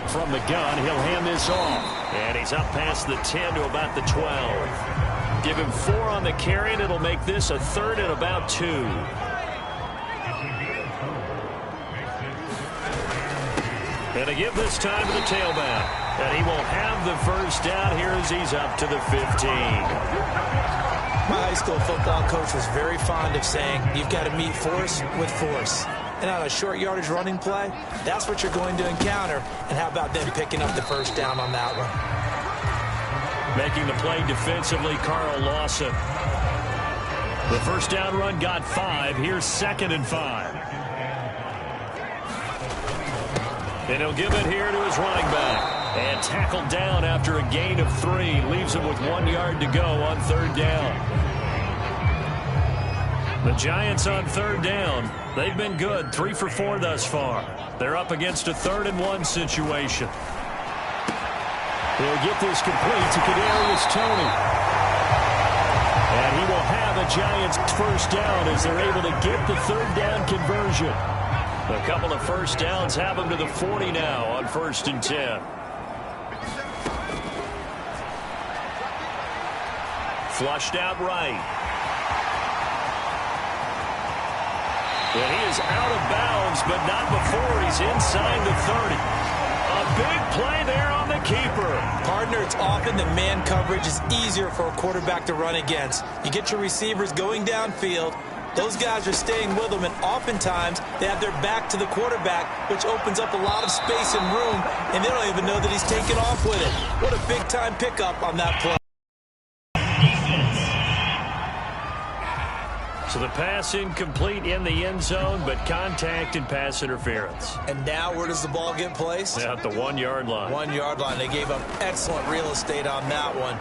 From the gun, he'll hand this off. And he's up past the 10 to about the 12. Give him 4 on the carry, and it'll make this a 3rd and about 2. And to give this time to the tailback. And he will have the first down here as he's up to the 15. My high school football coach was very fond of saying, you've got to meet force with force. And on a short yardage running play, that's what you're going to encounter. And how about them picking up the first down on that one? Making the play defensively, Carl Lawson. The first down run got 5. Here's 2nd and 5. And he'll give it here to his running back. And tackled down after a gain of 3. Leaves him with 1 yard to go on 3rd down. The Giants on 3rd down. They've been good. 3 for 4 thus far. They're up against a 3rd and 1 situation. They'll get this complete to Kadarius Toney. And he will have a Giants first down as they're able to get the 3rd down conversion. A couple of first downs have him to the 40 now on 1st and 10. Flushed out right. And he is out of bounds, but not before he's inside the 30. A big play there on the keeper. Partner, it's often the man coverage is easier for a quarterback to run against. You get your receivers going downfield. Those guys are staying with them, and oftentimes they have their back to the quarterback, which opens up a lot of space and room, and they don't even know that he's taken off with it. What a big-time pickup on that play. So the pass incomplete in the end zone, but contact and pass interference. And now where does the ball get placed? At the 1 yard line. 1 yard line. They gave up excellent real estate on that one.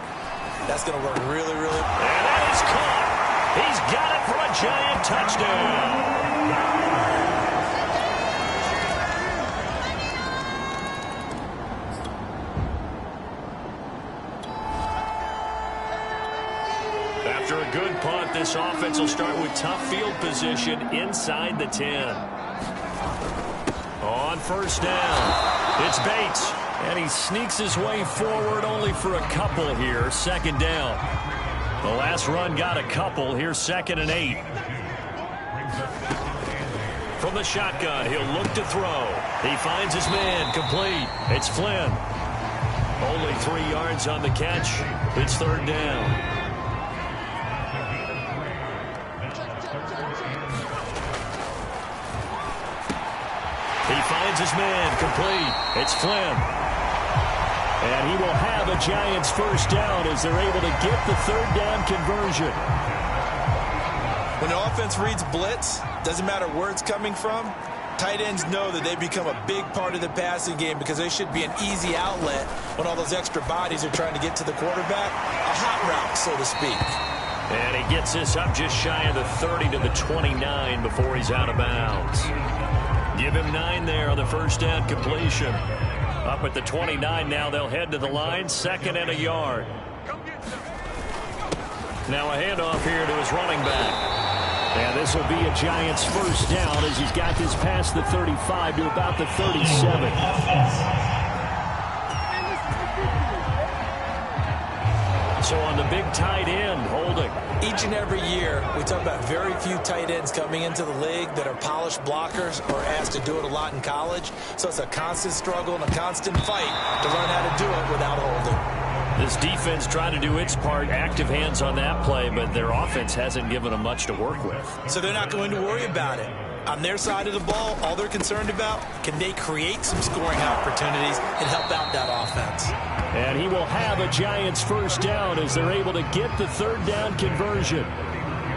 That's going to work really, really. And that is caught. He's got it for a Giant touchdown. After a good punt, this offense will start with tough field position inside the 10. On first down, it's Bates. And he sneaks his way forward only for a couple here. 2nd down. The last run got a couple. Here's 2nd and 8. From the shotgun, he'll look to throw. He finds his man, complete. It's Flynn. Only 3 yards on the catch. It's 3rd down. He finds his man, complete. It's Flynn. And he will have a Giants first down as they're able to get the 3rd down conversion. When the offense reads blitz, doesn't matter where it's coming from, tight ends know that they become a big part of the passing game because they should be an easy outlet when all those extra bodies are trying to get to the quarterback. A hot route, so to speak. And he gets this up just shy of the 30 to the 29 before he's out of bounds. Give him 9 there on the first down completion. Up at the 29 now, they'll head to the line, 2nd and a yard. Now a handoff here to his running back. And this will be a Giants first down as he's got this past the 35 to about the 37. So on the big tight end, holding. Each and every year, we talk about very few tight ends coming into the league that are polished blockers or asked to do it a lot in college. So it's a constant struggle and a constant fight to learn how to do it without holding. This defense trying to do its part, active hands on that play, but their offense hasn't given them much to work with. So they're not going to worry about it. On their side of the ball, all they're concerned about, can they create some scoring opportunities and help out that offense? And he will have a Giants first down as they're able to get the 3rd down conversion.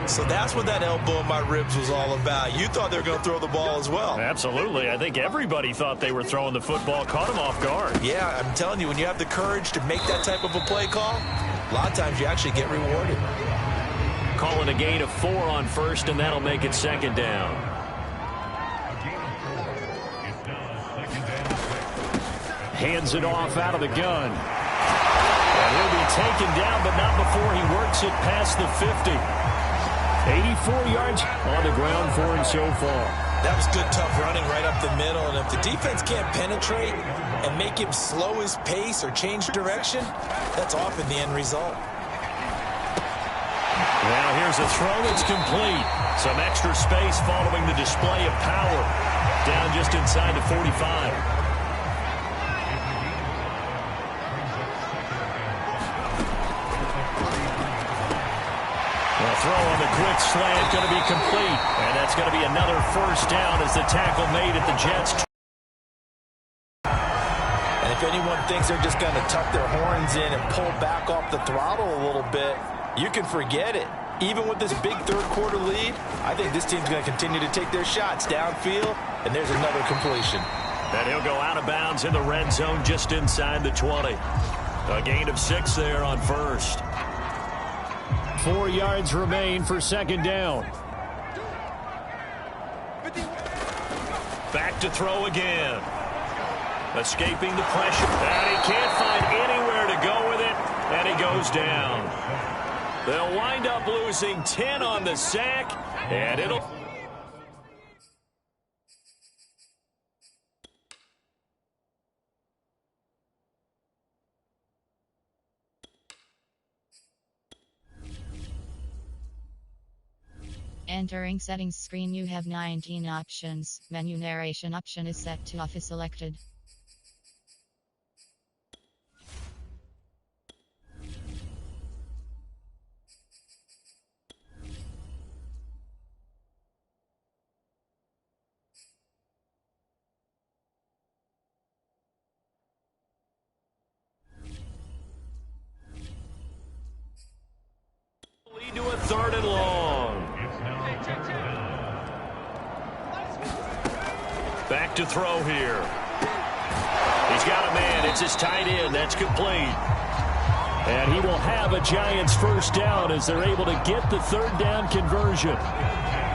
So that's what that elbow in my ribs was all about. You thought they were going to throw the ball as well. Absolutely. I think everybody thought they were throwing the football, caught him off guard. Yeah, I'm telling you, when you have the courage to make that type of a play call, a lot of times you actually get rewarded. Calling a gain of 4 on first, and that'll make it 2nd down. Hands it off out of the gun. And he'll be taken down, but not before he works it past the 50. 84 yards on the ground for him so far. That was good, tough running right up the middle. And if the defense can't penetrate and make him slow his pace or change direction, that's often the end result. Now here's a throw that's complete. Some extra space following the display of power. Down just inside the 45. Throw on the quick slant going to be complete. And that's going to be another first down as the tackle made at the Jets. And if anyone thinks they're just going to tuck their horns in and pull back off the throttle a little bit, you can forget it. Even with this big third-quarter lead, I think this team's going to continue to take their shots downfield, and there's another completion. And he'll go out of bounds in the red zone just inside the 20. A gain of 6 there on first. 4 yards remain for 2nd down. Back to throw again. Escaping the pressure. And he can't find anywhere to go with it. And he goes down. They'll wind up losing 10 on the sack. And it'll... Entering settings screen, you have 19 options. Menu narration option is set to off is selected. Lead to a 3rd and long. Back to throw here. He's got a man. It's his tight end. That's complete. And he will have a Giants first down as they're able to get the 3rd down conversion.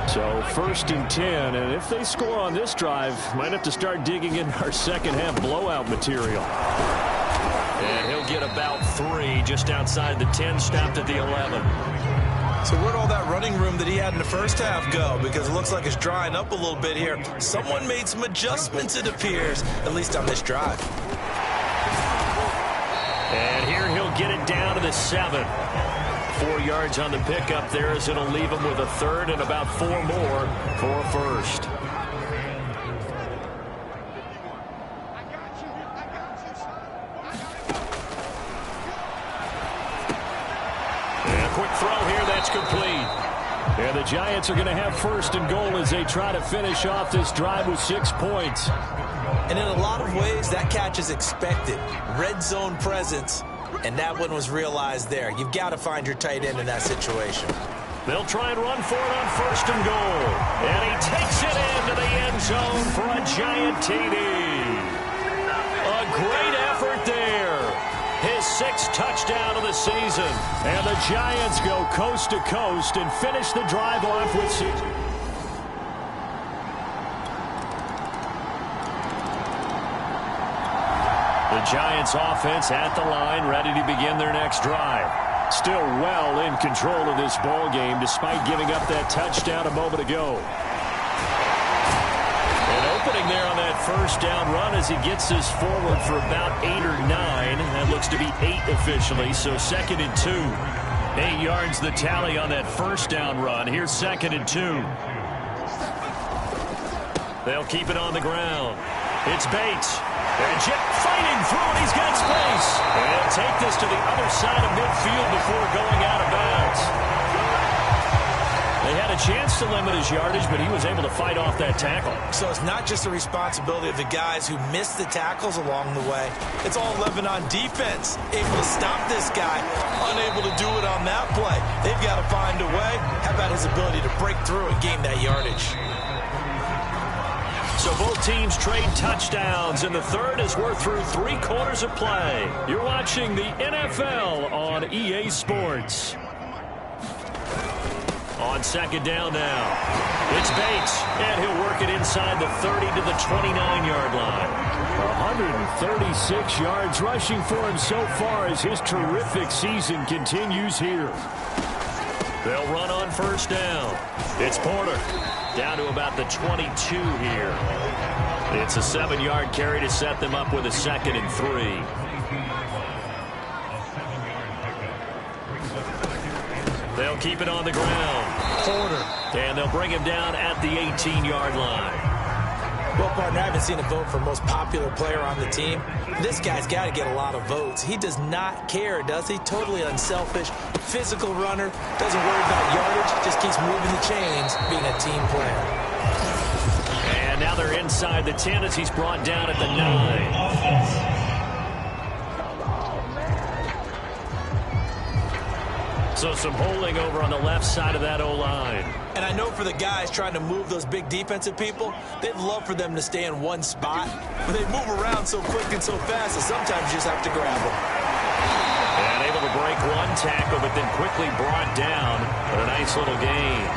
So 1st and 10. And if they score on this drive, might have to start digging in our second half blowout material. And he'll get about 3 just outside the 10, stopped at the 11. So where'd all that running room that he had in the first half go? Because it looks like it's drying up a little bit here. Someone made some adjustments, it appears, at least on this drive. And here he'll get it down to the 7. 4 yards on the pickup there as it'll leave him with a 3rd and about 4 more for a first. Quick throw here, that's complete. And the Giants are going to have 1st and goal as they try to finish off this drive with 6 points. And in a lot of ways, that catch is expected. Red zone presence, and that one was realized there. You've got to find your tight end in that situation. They'll try and run for it on 1st and goal. And he takes it into the end zone for a Giant TD. A great effort there. His 6th touchdown of the season. And the Giants go coast to coast and finish the drive off with 6. The Giants offense at the line, ready to begin their next drive. Still well in control of this ball game despite giving up that touchdown a moment ago. An opening there on that first down run as he gets this forward for about 8 or 9. That looks to be 8 officially, so 2nd and 2. 8 yards the tally on that first down run. Here's 2nd and 2. They'll keep it on the ground. It's Bates. And Jet fighting through it. He's got space. And he'll take this to the other side of midfield before going out of bounds. They had a chance to limit his yardage, but he was able to fight off that tackle. So it's not just the responsibility of the guys who missed the tackles along the way. It's all 11 on defense. Able to stop this guy. Unable to do it on that play. They've got to find a way. How about his ability to break through and gain that yardage? So both teams trade touchdowns, and the third as we're through 3 quarters of play. You're watching the NFL on EA Sports. On 2nd down now, it's Bates, and he'll work it inside the 30 to the 29-yard line. 136 yards rushing for him so far as his terrific season continues here. They'll run on first down. It's Porter. Down to about the 22 here. It's a 7-yard carry to set them up with a 2nd and 3. They'll keep it on the ground. Porter. And they'll bring him down at the 18-yard line. Well, partner, I haven't seen a vote for most popular player on the team. This guy's got to get a lot of votes. He does not care, does he? Totally unselfish, physical runner, doesn't worry about yardage, just keeps moving the chains, being a team player. And now they're inside the 10 as he's brought down at the 9. So some holding over on the left side of that O-line. And I know for the guys trying to move those big defensive people, they'd love for them to stay in one spot, but they move around so quick and so fast that sometimes you just have to grab them. And able to break one tackle, but then quickly brought down. But a nice little gain.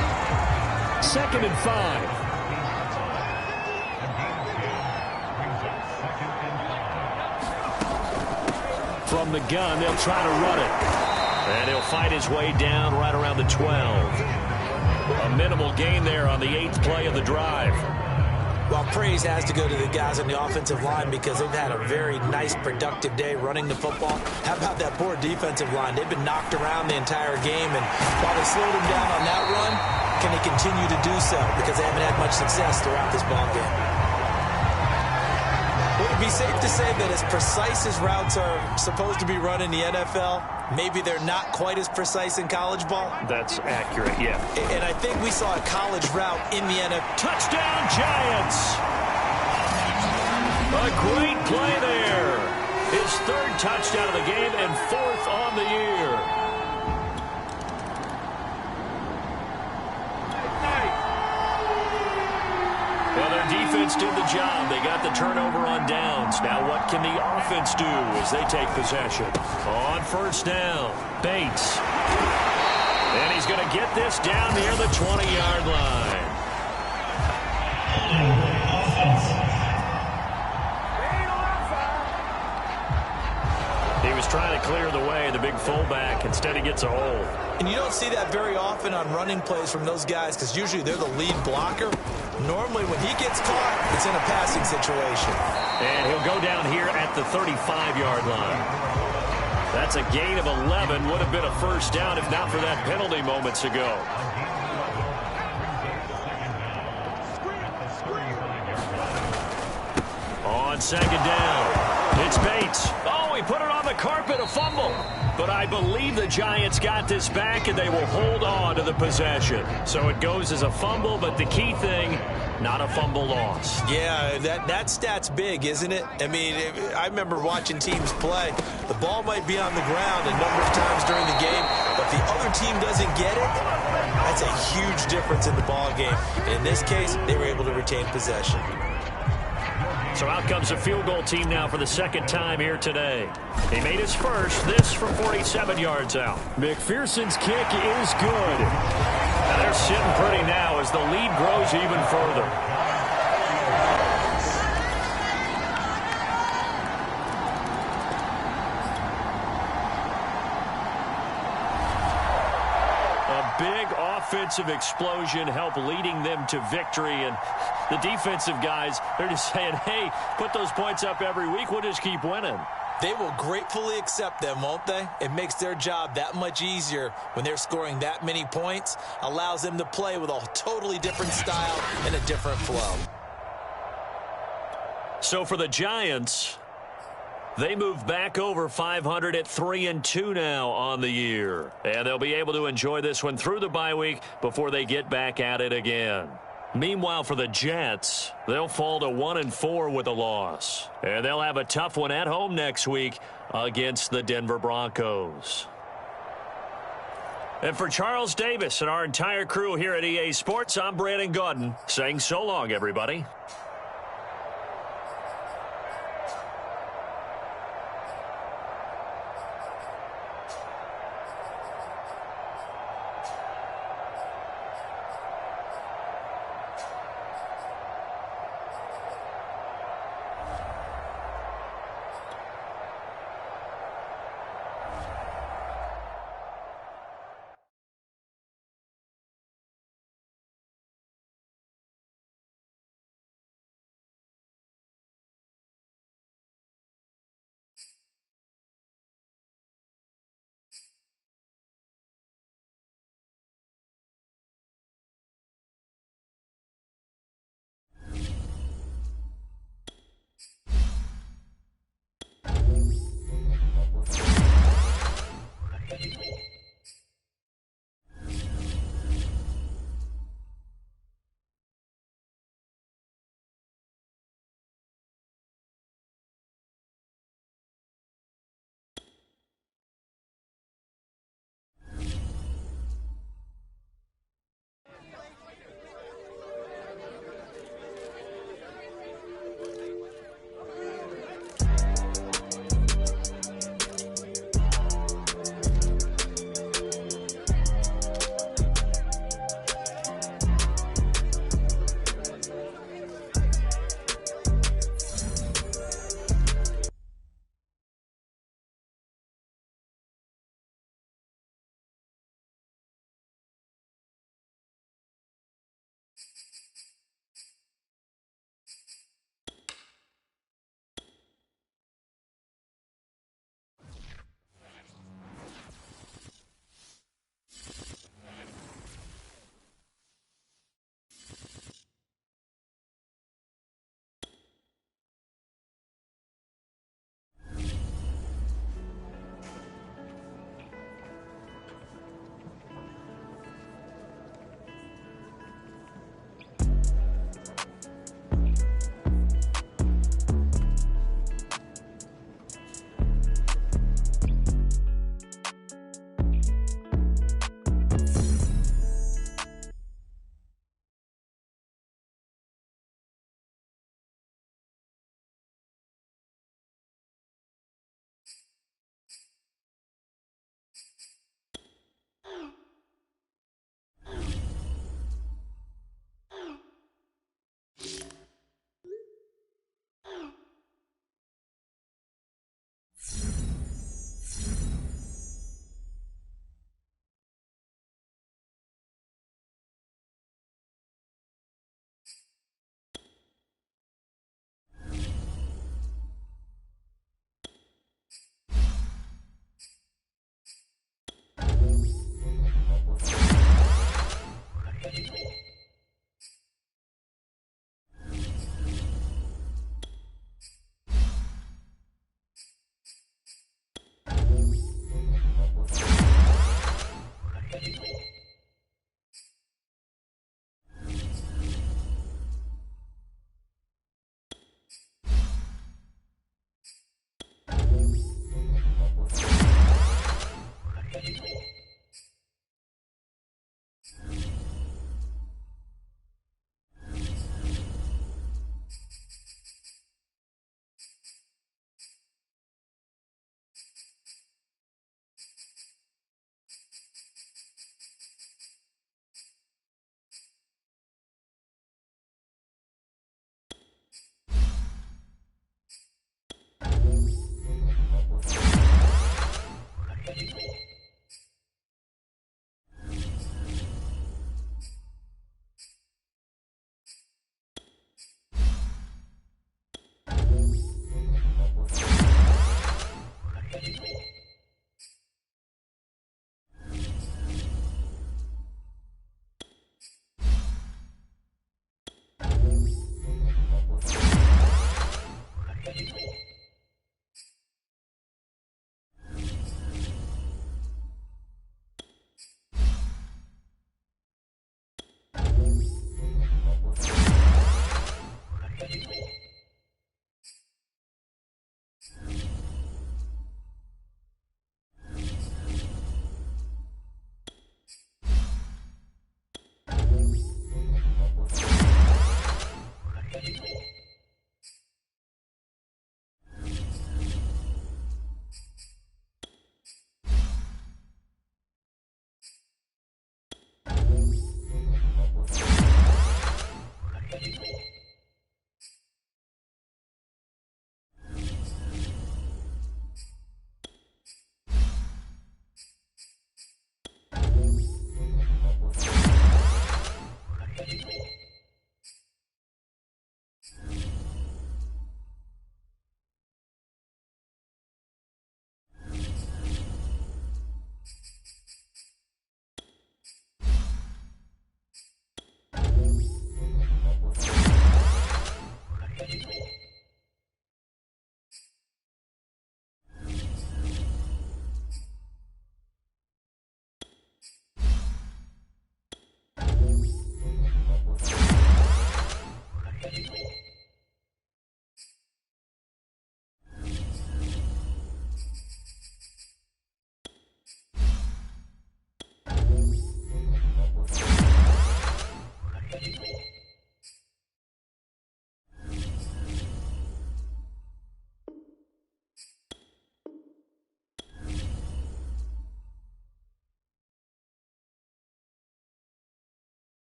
2nd and 5. From the gun, they'll try to run it. And he'll fight his way down right around the 12. A minimal gain there on the 8th play of the drive. Well, praise has to go to the guys on the offensive line because they've had a very nice, productive day running the football. How about that poor defensive line? They've been knocked around the entire game, and while they slowed him down on that run, can they continue to do so? Because they haven't had much success throughout this ball game. Would it be safe to say that as precise as routes are supposed to be run in the NFL, maybe they're not quite as precise in college ball? That's accurate, yeah. And I think we saw a college route in the NFL. Touchdown, Giants! A great play there. His 3rd touchdown of the game and 4th on the year. Well, their defense did the job. They got the turnover on downs. Now what can the offense do as they take possession? On first down, Bates. And he's going to get this down near the 20-yard line. He was trying to clear the way, the big fullback. Instead, he gets a hold. And you don't see that very often on running plays from those guys because usually they're the lead blocker. Normally, when he gets caught, it's in a passing situation. And he'll go down here at the 35-yard line. That's a gain of 11. Would have been a first down if not for that penalty moments ago. On 2nd down, it's Bates. Oh, he put it on the carpet, a fumble. But I believe the Giants got this back, and they will hold on to the possession. So it goes as a fumble, but the key thing, not a fumble loss. Yeah, that stat's big, isn't it? I mean, I remember watching teams play. The ball might be on the ground a number of times during the game, but the other team doesn't get it. That's a huge difference in the ball game. And in this case, they were able to retain possession. So out comes a field goal team now for the 2nd time here today. He made his first, this from 47 yards out. McPherson's kick is good. And they're sitting pretty now as the lead grows even further. big offensive explosion help leading them to victory. And the defensive guys, they're just saying, hey, put those points up every week. We'll just keep winning. They will gratefully accept them, won't they? It makes their job that much easier when they're scoring that many points. Allows them to play with a totally different style and a different flow. So for the Giants, they move back over 500 at 3-2 now on the year. And they'll be able to enjoy this one through the bye week before they get back at it again. Meanwhile, for the Jets, they'll fall to 1-4 with a loss. And they'll have a tough one at home next week against the Denver Broncos. And for Charles Davis and our entire crew here at EA Sports, I'm Brandon Gaudin saying so long, everybody.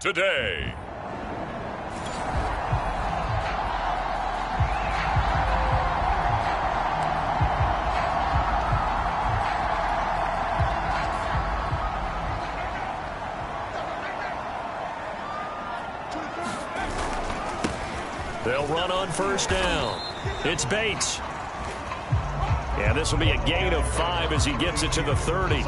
today. They'll run on first down. It's Bates. Yeah, this will be a gain of 5 as he gets it to the 30.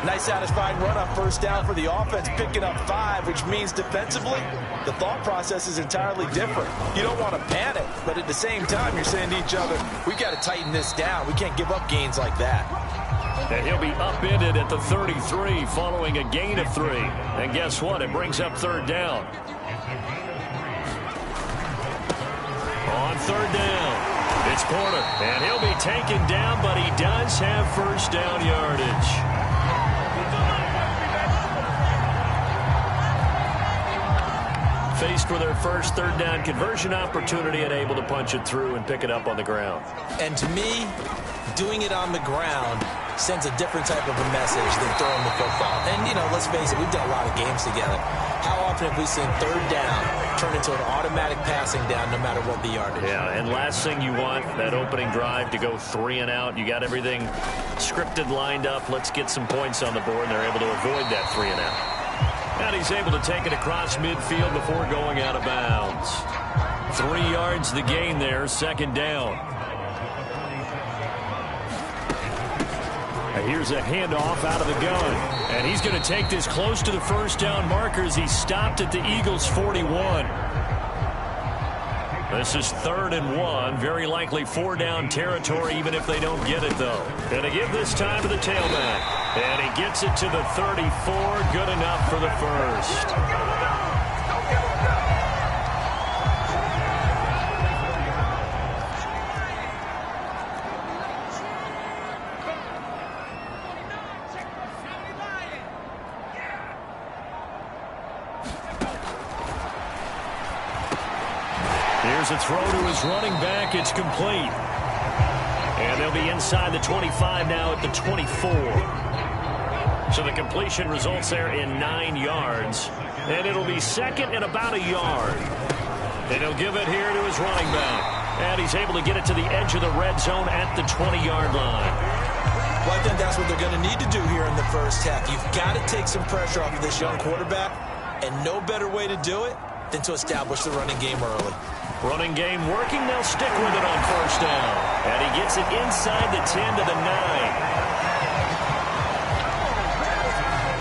Nice satisfying run on first down for the offense, picking up 5, which means defensively, the thought process is entirely different. You don't want to panic, but at the same time, you're saying to each other, we've got to tighten this down. We can't give up gains like that. And he'll be upended at the 33 following a gain of 3. And guess what? It brings up third down. On third down, it's Porter. And he'll be taken down, but he does have first down yardage. Faced with their first third down conversion opportunity and able to punch it through and pick it up on the ground. And to me, doing it on the ground sends a different type of a message than throwing the football. And, you know, let's face it, we've done a lot of games together. How often have we seen third down turn into an automatic passing down no matter what the yardage? Yeah, and last thing you want, that opening drive to go 3 and out. You got everything scripted, lined up. Let's get some points on the board, and they're able to avoid that 3 and out. And he's able to take it across midfield before going out of bounds. 3 yards the gain there, second down. Here's a handoff out of the gun. And he's going to take this close to the first down markers. He stopped at the Eagles' 41. This is 3rd and 1. Very likely 4-down territory, even if they don't get it, though. And to give this time to the tailback. And he gets it to the 34. Good enough for the first. Here's a throw to his running back. It's complete. And they'll be inside the 25 now at the 24. So the completion results there in 9 yards. And it'll be second and about a yard. And he'll give it here to his running back. And he's able to get it to the edge of the red zone at the 20-yard line. Well, I think that's what they're going to need to do here in the first half. You've got to take some pressure off of this young quarterback. And no better way to do it than to establish the running game early. Running game working. They'll stick with it on first down. And he gets it inside the 10 to the 9.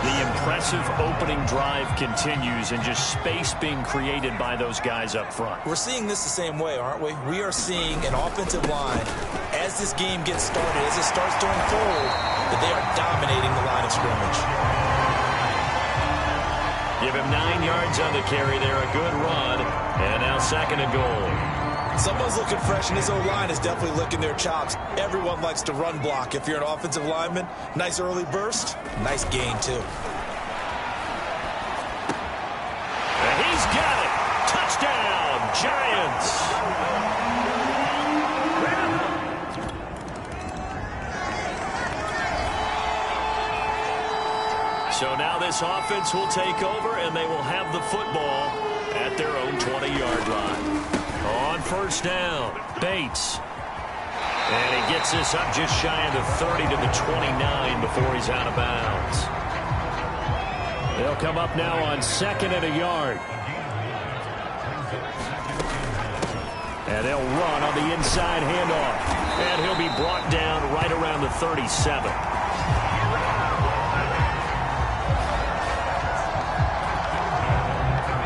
The impressive opening drive continues and just space being created by those guys up front. We're seeing this the same way, aren't we? We are seeing an offensive line, as this game gets started, as it starts to unfold, that they are dominating the line of scrimmage. Give him 9 yards on the carry there. A good run. And now second and goal. Someone's looking fresh, and his O-line is definitely licking their chops. Everyone likes to run block. If you're an offensive lineman, nice early burst, nice gain, too. And he's got it. Touchdown, Giants. So now this offense will take over, and they will have the football at their own 20-yard line. On first down, Bates. And he gets this up just shy of the 30 to the 29 before he's out of bounds. They'll come up now on second and a yard. And they'll run on the inside handoff. And he'll be brought down right around the 37.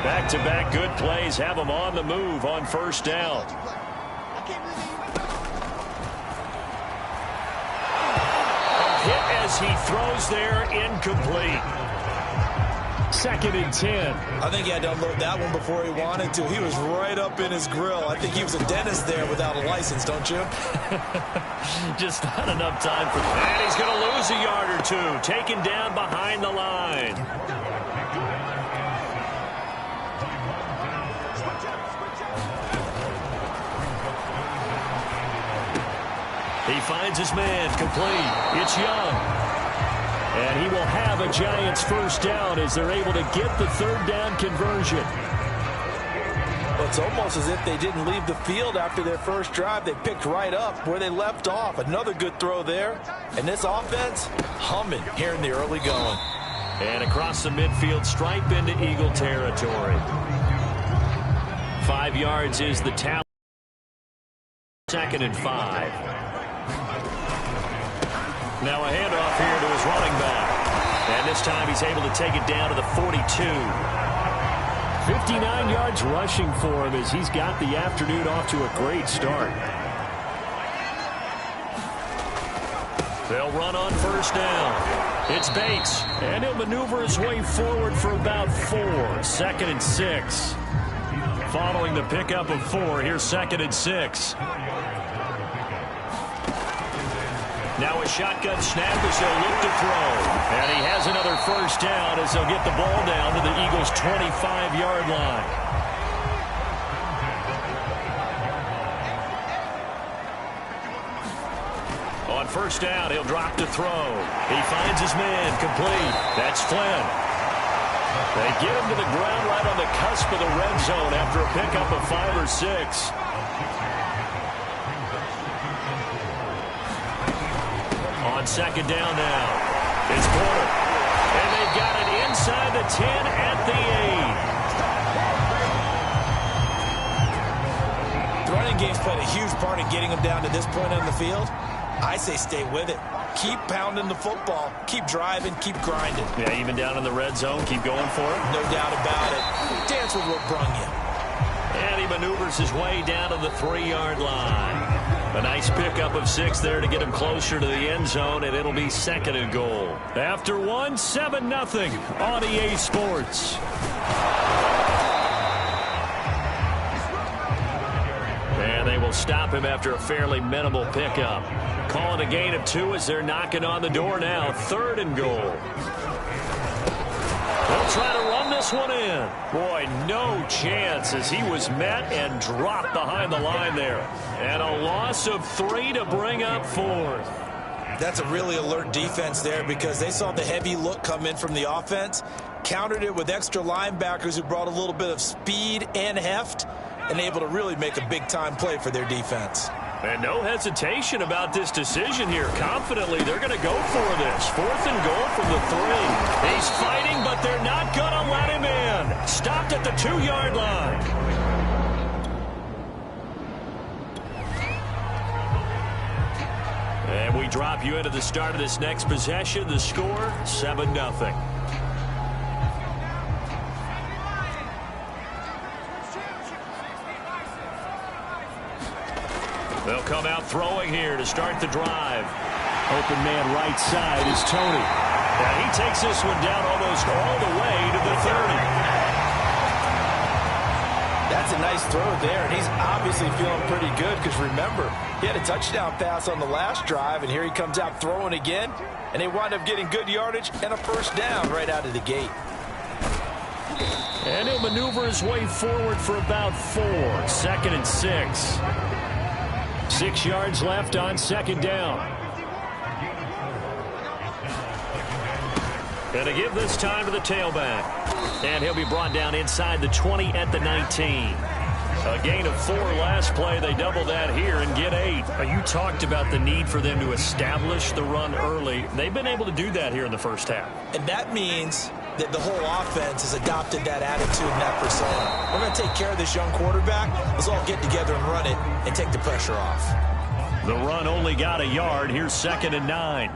Back-to-back good plays have them on the move on first down. Hit as he throws there, incomplete. 2nd and 10. I think he had to unload that one before he wanted to. He was right up in his grill. I think he was a dentist there without a license, don't you? Just not enough time for that. And he's going to lose a yard or two. Taken down behind the line. He finds his man complete. It's Young. And he will will have a Giants first down as they're able to get the third down conversion. Well, it's almost as if they didn't leave the field after their first drive. They picked right up where they left off. Another good throw there. And this offense, humming here in the early going. And across the midfield, stripe into Eagle territory. 5 yards is the tally. 2nd and 5. Now a handoff here to his running back. And this time he's able to take it down to the 42. 59 yards rushing for him as he's got the afternoon off to a great start. They'll run on first down. It's Bates, and he'll maneuver his way forward for about 4. 2nd and 6. Following the pickup of 4, here's 2nd and 6. Now a shotgun snap as they'll look to throw. And he has another first down as they'll get the ball down to the Eagles' 25-yard line. On first down, he'll drop to throw. He finds his man complete. That's Flynn. They get him to the ground right on the cusp of the red zone after a pickup of 5 or 6. On second down now, it's Porter. And they've got it inside the 10 at the 8. The running game's played a huge part in getting them down to this point on the field. I say stay with it. Keep pounding the football. Keep driving. Keep grinding. Yeah, even down in the red zone, keep going for it. No doubt about it. Dance with what brung you. And he maneuvers his way down to the 3-yard line. A nice pickup of 6 there to get him closer to the end zone, and it'll be 2nd and goal. After 1, 7-0 on EA Sports. And they will stop him after a fairly minimal pickup. Calling a gain of 2 as they're knocking on the door now. 3rd and goal. They'll try to run this one in. Boy, no chance as he was met and dropped behind the line there. And a loss of 3 to bring up 4th. That's a really alert defense there because they saw the heavy look come in from the offense, countered it with extra linebackers who brought a little bit of speed and heft, and able to really make a big-time play for their defense. And no hesitation about this decision here. Confidently, they're going to go for this. 4th and goal from the 3. He's fighting, but they're not going to let him in. Stopped at the 2-yard line. And we drop you into the start of this next possession. The score, 7-0. They'll come out throwing here to start the drive. Open man right side is Tony. And he takes this one down almost all the way to the 30. That's a nice throw there, and he's obviously feeling pretty good because remember, he had a touchdown pass on the last drive, and here he comes out throwing again, and they wind up getting good yardage and a first down right out of the gate. And he'll maneuver his way forward for about 4. 2nd and 6. 6 yards left on second down. And to give this time to the tailback. And he'll be brought down inside the 20 at the 19. A gain of 4 last play. They double that here and get 8. You talked about the need for them to establish the run early. They've been able to do that here in the first half. And that means that the whole offense has adopted that attitude and that persona. We're going to take care of this young quarterback. Let's all get together and run it and take the pressure off. The run only got a yard. Here's 2nd and 9.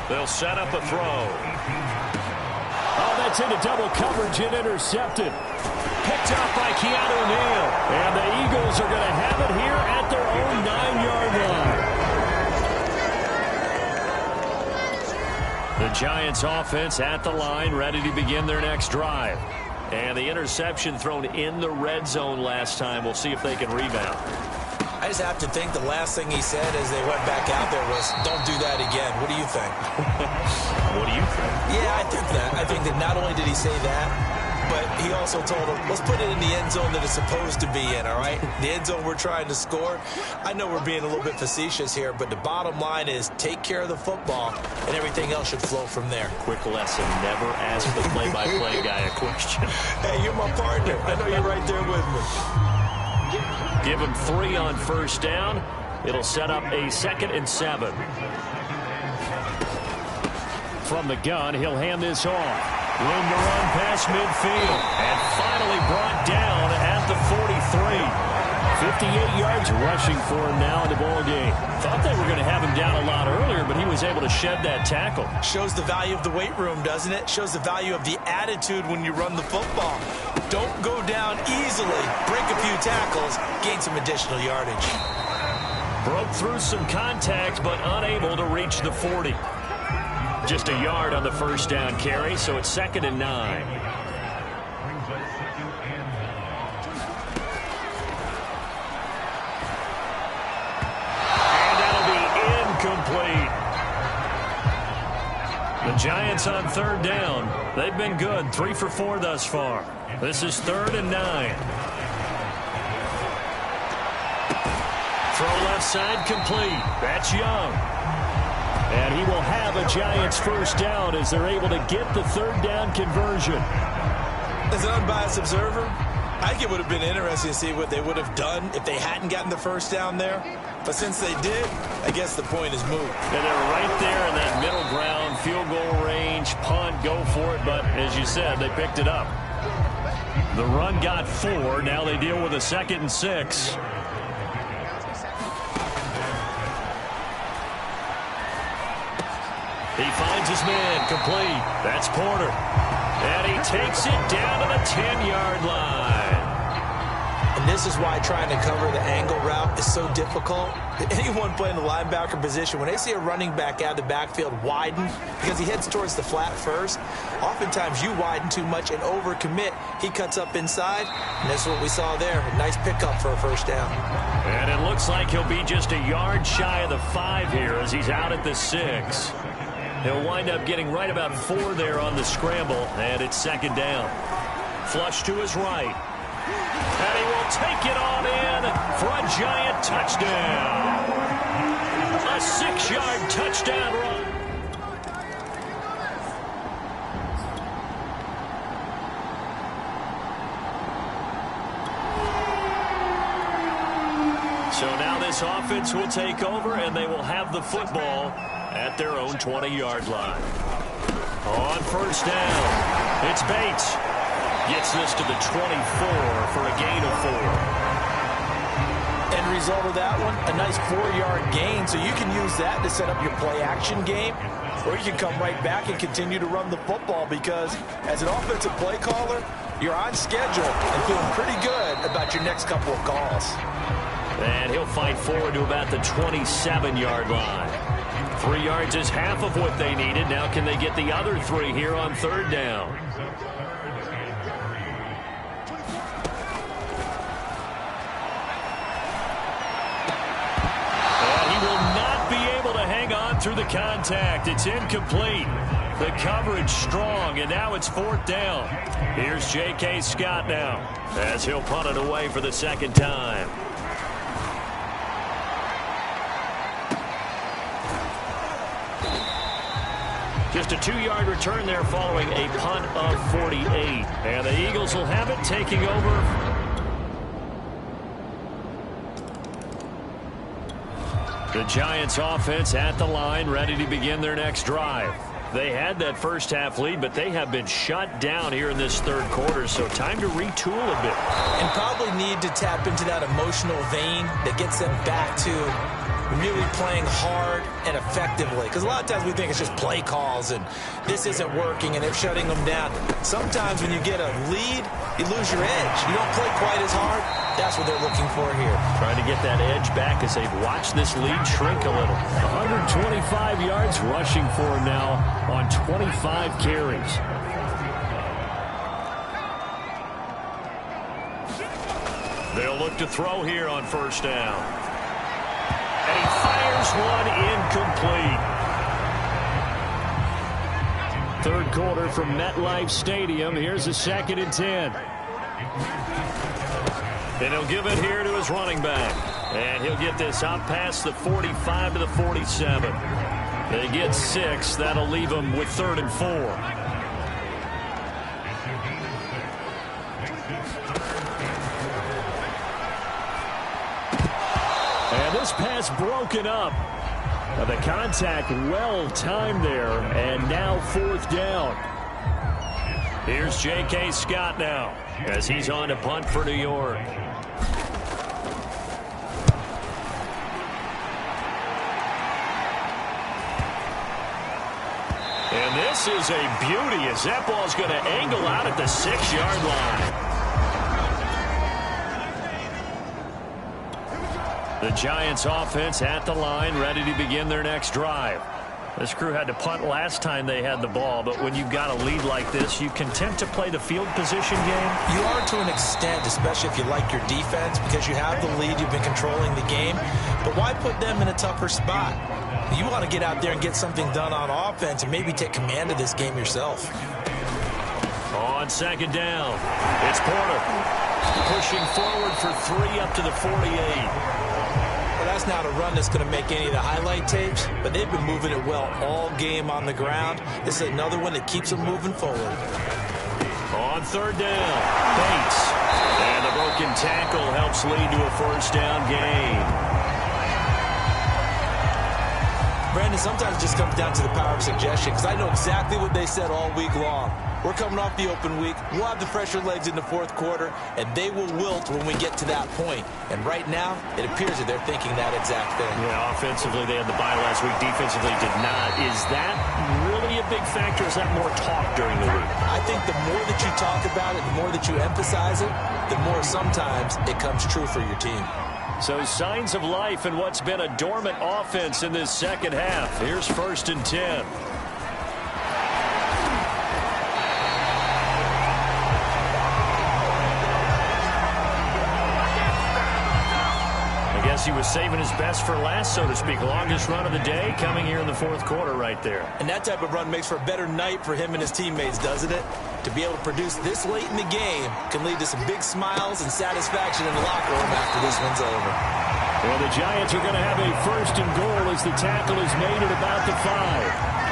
They'll set up a throw. Oh, that's into double coverage and intercepted. Picked off by Keanu Neal. And the Eagles are going to have it here at their own 9-yard line. The Giants offense at the line, ready to begin their next drive. And the interception thrown in the red zone last time. We'll see if they can rebound. I I just have to think the last thing he said as they went back out there was, don't do that again. What do you think? What do you think? Yeah, I think that. I think that not only did he say that, but he also told him, let's put it in the end zone that it's supposed to be in, all right? The end zone we're trying to score. I know we're being a little bit facetious here, but the bottom line is take care of the football, and everything else should flow from there. Quick lesson, never ask the play-by-play guy a question. Hey, you're my partner. I know you're right there with me. Give him 3 on first down. It'll set up a 2nd and 7. From the gun, he'll hand this off. Room to run past midfield. And finally brought down at the 43. 58 yards rushing for him now in the ball game. Thought they were going to have him down a lot earlier, but he was able to shed that tackle. Shows the value of the weight room, doesn't it? Shows the value of the attitude when you run the football. Don't go down easily. Break a few tackles. Gain some additional yardage. Broke through some contact, but unable to reach the 40. Just a yard on the first down carry, so it's 2nd and 9. And that'll be incomplete. The Giants on 3rd down. They've been good, 3 for 4 thus far. This is 3rd and 9. Throw left side complete. That's Young. And he will have a Giants first down as they're able to get the 3rd down conversion. As an unbiased observer, I think it would have been interesting to see what they would have done if they hadn't gotten the first down there. But since they did, I guess the point is moved. And they're right there in that middle ground, field goal range, punt, go for it. But as you said, they picked it up. The run got 4. Now they deal with a 2nd and 6. He finds his man complete. That's Porter. And he takes it down to the 10-yard line. And this is why trying to cover the angle route is so difficult. Anyone playing the linebacker position, when they see a running back out of the backfield widen because he heads towards the flat first, oftentimes you widen too much and overcommit. He cuts up inside, and that's what we saw there. A nice pickup for a first down. And it looks like he'll be just a yard shy of the 5 here as he's out at the 6. He'll wind up getting right about 4 there on the scramble, and it's 2nd down. Flush to his right. And he will take it on in for a Giant touchdown. A 6-yard touchdown run. So now this offense will take over, and they will have the football at their own 20-yard line. On first down, it's Bates. Gets this to the 24 for a gain of 4. End result of that one, a nice 4-yard gain. So you can use that to set up your play-action game, or you can come right back and continue to run the football because as an offensive play caller, you're on schedule and feeling pretty good about your next couple of calls. And he'll fight forward to about the 27-yard line. 3 yards is half of what they needed. Now can they get the other 3 here on 3rd down? And he will not be able to hang on through the contact. It's incomplete. The coverage strong, and now it's 4th down. Here's J.K. Scott now as he'll punt it away for the 2nd time. Just a 2-yard return there following a punt of 48. And the Eagles will have it, taking over. The Giants offense at the line, ready to begin their next drive. They had that first half lead, but they have been shut down here in this 3rd quarter, so time to retool a bit. And probably need to tap into that emotional vein that gets them back to really playing hard and effectively. Because a lot of times we think it's just play calls and this isn't working and they're shutting them down. Sometimes when you get a lead, you lose your edge. You don't play quite as hard. That's what they're looking for here. Trying to get that edge back as they've watched this lead shrink a little. 125 yards rushing for him now on 25 carries. They'll look to throw here on first down. And he fires one incomplete. Third quarter from MetLife Stadium. Here's a 2nd and 10. And he'll give it here to his running back. And he'll get this out past the 45 to the 47. They get 6. That'll leave them with 3rd and 4. And this pass broken up. The contact well timed there, and now 4th down. Here's J.K. Scott now as he's on to punt for New York. And this is a beauty as that ball's going to angle out at the 6-yard line. The Giants offense at the line, ready to begin their next drive. This crew had to punt last time they had the ball, but when you've got a lead like this, you content to play the field position game? You are to an extent, especially if you like your defense, because you have the lead, you've been controlling the game. But why put them in a tougher spot? You want to get out there and get something done on offense and maybe take command of this game yourself. On 2nd down, it's Porter. Pushing forward for 3 up to the 48. That's not a run that's going to make any of the highlight tapes, but they've been moving it well all game on the ground. This is another one that keeps them moving forward. On 3rd down, Bates. And the broken tackle helps lead to a 1st down gain. Brandon, sometimes it just comes down to the power of suggestion, because I know exactly what they said all week long. We're coming off the open week. We'll have the fresher legs in the 4th quarter, and they will wilt when we get to that point. And right now, it appears that they're thinking that exact thing. Yeah, offensively, they had the bye last week. Defensively, did not. Is that really a big factor? Is that more talk during the week? I think the more that you talk about it, the more that you emphasize it, the more sometimes it comes true for your team. So signs of life in what's been a dormant offense in this 2nd half. Here's 1st and 10. He was saving his best for last, so to speak. Longest run of the day coming here in the 4th quarter right there. And that type of run makes for a better night for him and his teammates, doesn't it? To be able to produce this late in the game can lead to some big smiles and satisfaction in the locker room after this one's over. Well, the Giants are going to have a 1st and goal as the tackle is made at about the 5.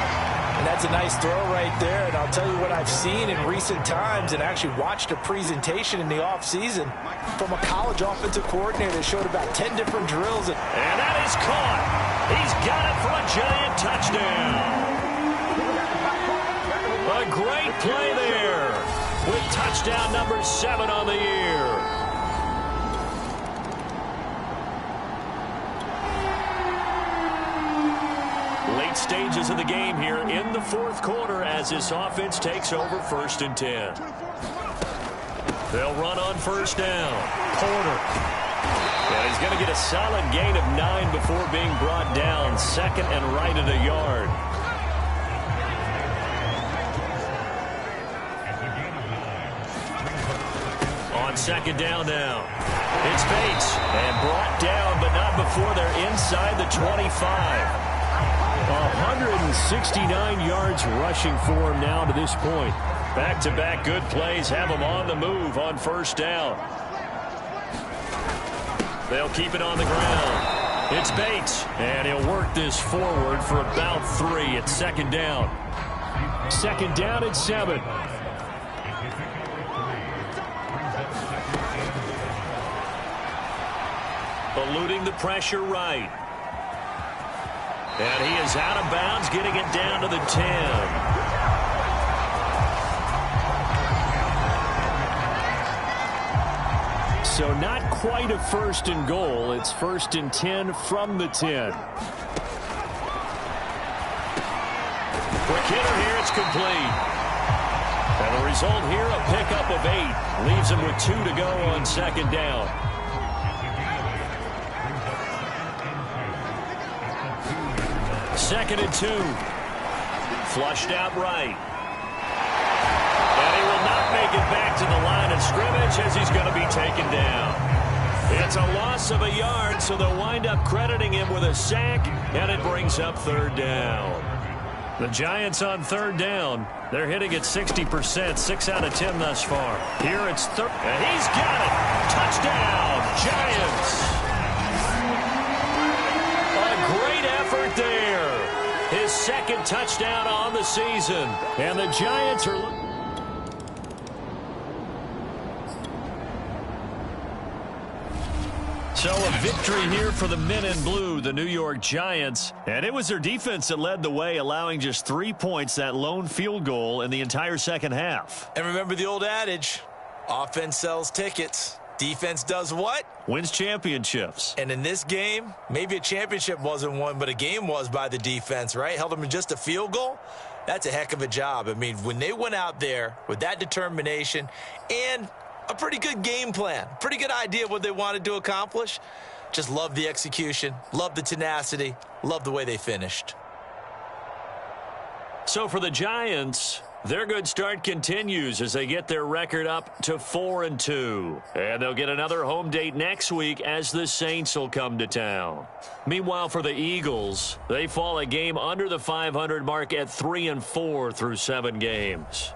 And that's a nice throw right there. And I'll tell you what I've seen in recent times and actually watched a presentation in the offseason from a college offensive coordinator that showed about 10 different drills. And that is caught. He's got it for a Giant touchdown. A great play there with touchdown number 7 on the year. Late stages of the game here in the 4th quarter as this offense takes over 1st and 10. They'll run on 1st down. Porter. And he's going to get a solid gain of 9 before being brought down. 2nd and right at a yard. On 2nd down now. It's Bates. And brought down, but not before they're inside the 25. 169 yards rushing for him now to this point. Back-to-back good plays have him on the move on 1st down. They'll keep it on the ground. It's Bates, and he'll work this forward for about 3 at 2nd down. 2nd down at 7. Eluding the pressure right. And he is out of bounds, getting it down to the 10. So not quite a 1st and goal. It's 1st and 10 from the 10. For Kidder here, it's complete. And the result here, a pickup of 8. Leaves him with 2 to go on 2nd down. Second and 2. Flushed out right. And he will not make it back to the line of scrimmage as he's going to be taken down. It's a loss of a yard, so they'll wind up crediting him with a sack, and it brings up third down. The Giants on third down. They're hitting at 60%, 6 out of 10 thus far. Here it's third, and he's got it. Touchdown, Giants. A great effort there. His second touchdown on the season. And the Giants are... So a victory here for the men in blue, the New York Giants. And it was their defense that led the way, allowing just 3 points, that lone field goal in the entire second half. And remember the old adage, offense sells tickets. Defense does what? Wins championships. And in this game, maybe a championship wasn't won, but a game was by the defense, right? Held them in just a field goal. That's a heck of a job. I mean, when they went out there with that determination and a pretty good game plan, pretty good idea of what they wanted to accomplish. Just love the execution, love the tenacity, love the way they finished. So for the Giants, their good start continues as they get their record up to 4-2. And they'll get another home date next week as the Saints will come to town. Meanwhile, for the Eagles, they fall a game under the 500 mark at 3-4 through 7 games.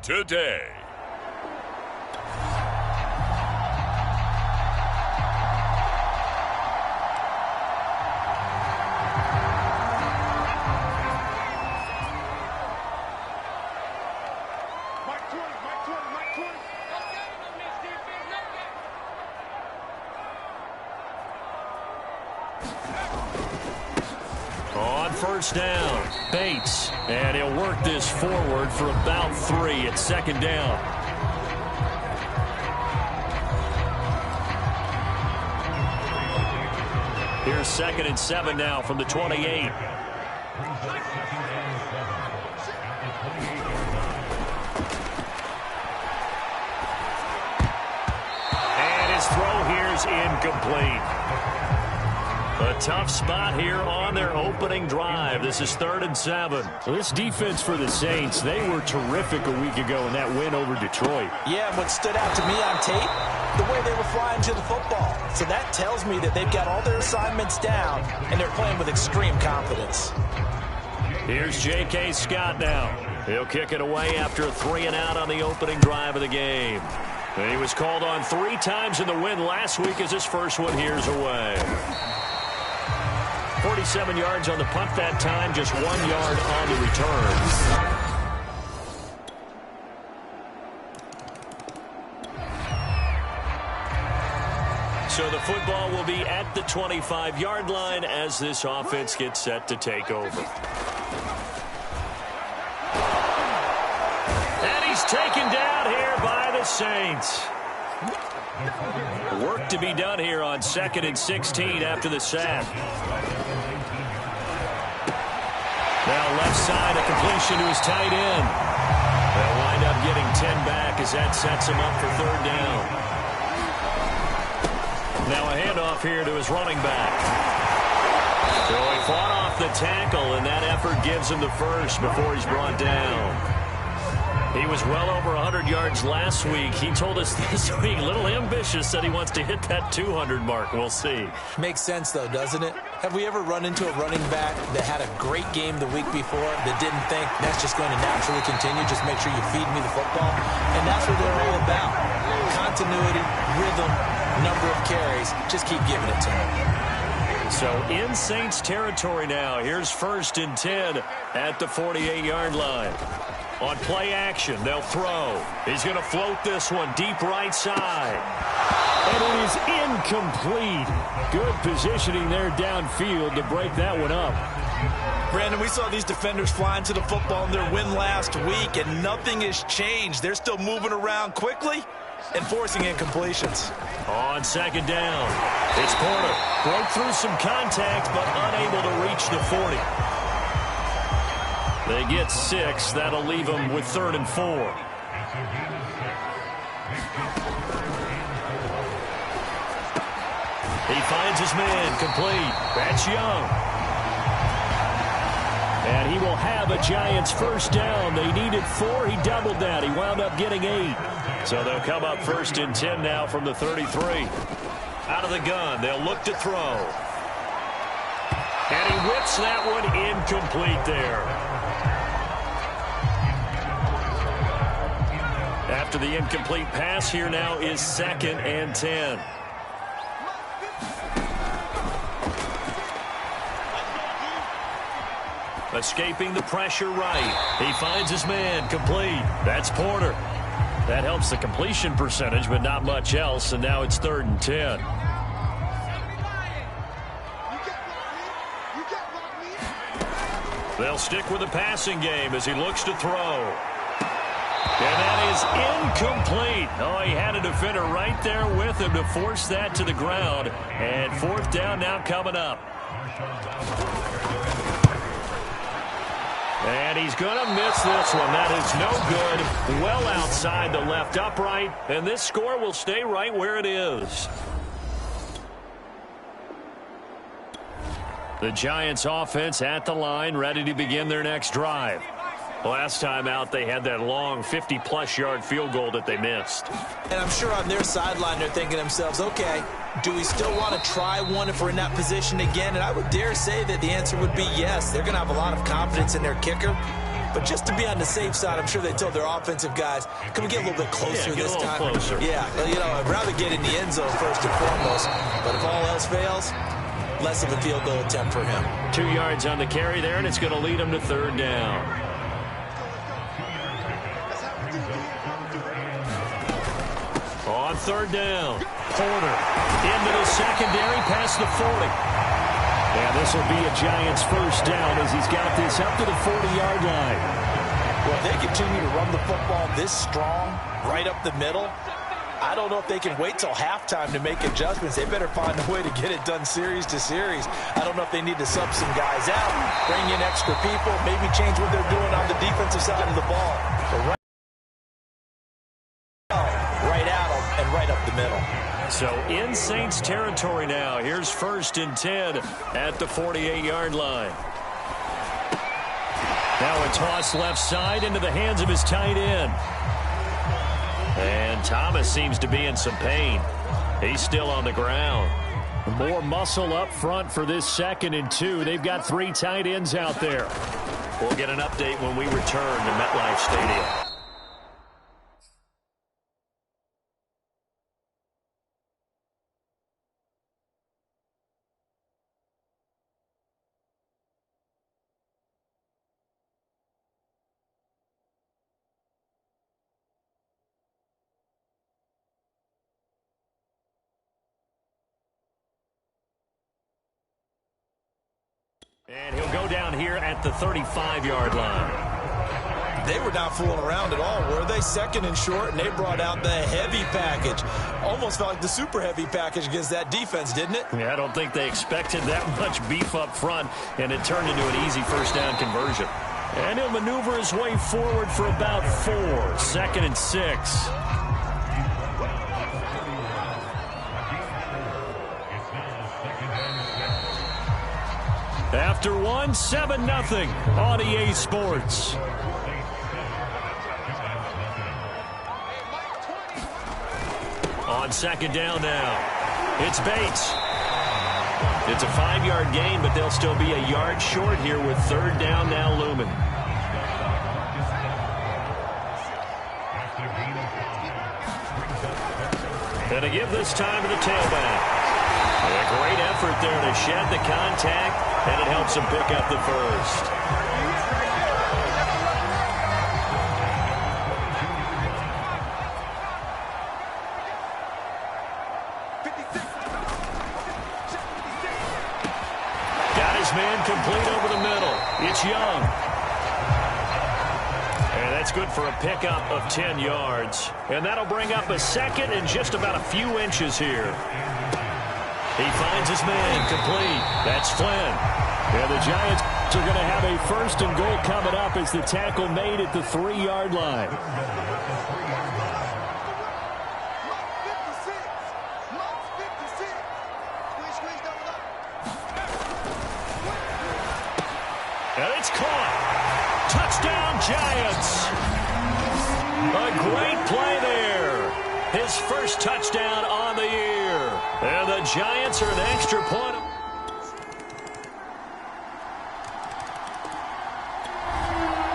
today. On first down, Bates, and he'll work this forward for about 3 at second down. Here's 2nd and 7 now from the 28. And his throw here's incomplete. A tough spot here on their opening drive. This is 3rd and 7. This defense for the Saints, they were terrific a week ago in that win over Detroit. Yeah, and what stood out to me on tape, the way they were flying to the football. So that tells me that they've got all their assignments down, and they're playing with extreme confidence. Here's J.K. Scott now. He'll kick it away after a 3-and-out on the opening drive of the game. And he was called on 3 times in the win last week as his first one here's away. 47 yards on the punt that time, just 1 yard on the return. So the football will be at the 25-yard line as this offense gets set to take over. And he's taken down here by the Saints. Work to be done here on 2nd and 16 after the sack. Now left side, a completion to his tight end. They'll wind up getting 10 back as that sets him up for 3rd down. Now a handoff here to his running back. So he fought off the tackle, and that effort gives him the first before he's brought down. He was well over 100 yards last week. He told us this week, a little ambitious, said he wants to hit that 200 mark. We'll see. Makes sense, though, doesn't it? Have we ever run into a running back that had a great game the week before that didn't think that's just going to naturally continue? Just make sure you feed me the football. And that's what they're all about. Continuity, rhythm, number of carries. Just keep giving it to him. So in Saints territory now. Here's 1st and 10 at the 48-yard line. On play action, they'll throw. He's going to float this one deep right side. And it is incomplete. Good positioning there downfield to break that one up. Brandon, we saw these defenders flying to the football in their win last week, and nothing has changed. They're still moving around quickly and forcing incompletions. On 2nd down, it's Porter. Broke through some contact, but unable to reach the 40. They get 6. That'll leave them with 3rd and 4. He finds his man complete. That's Young. And he will have a Giants 1st down. They needed 4. He doubled that. He wound up getting 8. So they'll come up 1st and 10 now from the 33. Out of the gun, they'll look to throw. And he whips that one incomplete there. After the incomplete pass, here now is 2nd and 10. Escaping the pressure right. He finds his man complete. That's Porter. That helps the completion percentage, but not much else, and now it's 3rd and 10. They'll stick with the passing game as he looks to throw. And that is incomplete. Oh, he had a defender right there with him to force that to the ground. And 4th down now coming up. And he's going to miss this one. That is no good. Well outside the left upright. And this score will stay right where it is. The Giants offense at the line, ready to begin their next drive. Last time out, they had that long 50-plus yard field goal that they missed. And I'm sure on their sideline, they're thinking to themselves, okay, do we still want to try one if we're in that position again? And I would dare say that the answer would be yes. They're going to have a lot of confidence in their kicker. But just to be on the safe side, I'm sure they told their offensive guys, can we get a little bit closer this time? Closer. Yeah, well, you know, I'd rather get in the end zone first and foremost. But if all else fails, less of a field goal attempt for him. 2 yards on the carry there, and it's going to lead him to third down. On third down, Porter into the secondary past the 40. And this will be a Giants first down as he's got this up to the 40-yard line. Well, if they continue to run the football this strong, right up the middle, I don't know if they can wait till halftime to make adjustments. They better find a way to get it done series to series. I don't know if they need to sub some guys out, bring in extra people, maybe change what they're doing on the defensive side of the ball. But right out and right up the middle. So in Saints territory now. Here's 1st and 10 at the 48-yard line. Now a toss left side into the hands of his tight end. And Thomas seems to be in some pain. He's still on the ground. More muscle up front for this 2nd and 2. They've got 3 tight ends out there. We'll get an update when we return to MetLife Stadium. And he'll go down here at the 35-yard line. They were not fooling around at all, were they? 2nd and short, and they brought out the heavy package. Almost felt like the super heavy package against that defense, didn't it? Yeah, I don't think they expected that much beef up front, and it turned into an easy first down conversion. And he'll maneuver his way forward for about 4. 2nd and 6. After 1, 7-0 on EA Sports. On 2nd down now, it's Bates. It's a 5-yard gain, but they'll still be a yard short here with 3rd down now looming. And to give this time to the tailback. A great effort there to shed the contact, and it helps him pick up the first. Got his man complete over the middle. It's Young. And that's good for a pickup of 10 yards. And that'll bring up a 2nd and just about a few inches here. He finds his man complete. That's Flynn. And the Giants are going to have a 1st and goal coming up as the tackle made at the 3-yard line. And it's caught. Touchdown, Giants. A great play there. His first touchdown on the year. And the Giants are an extra point.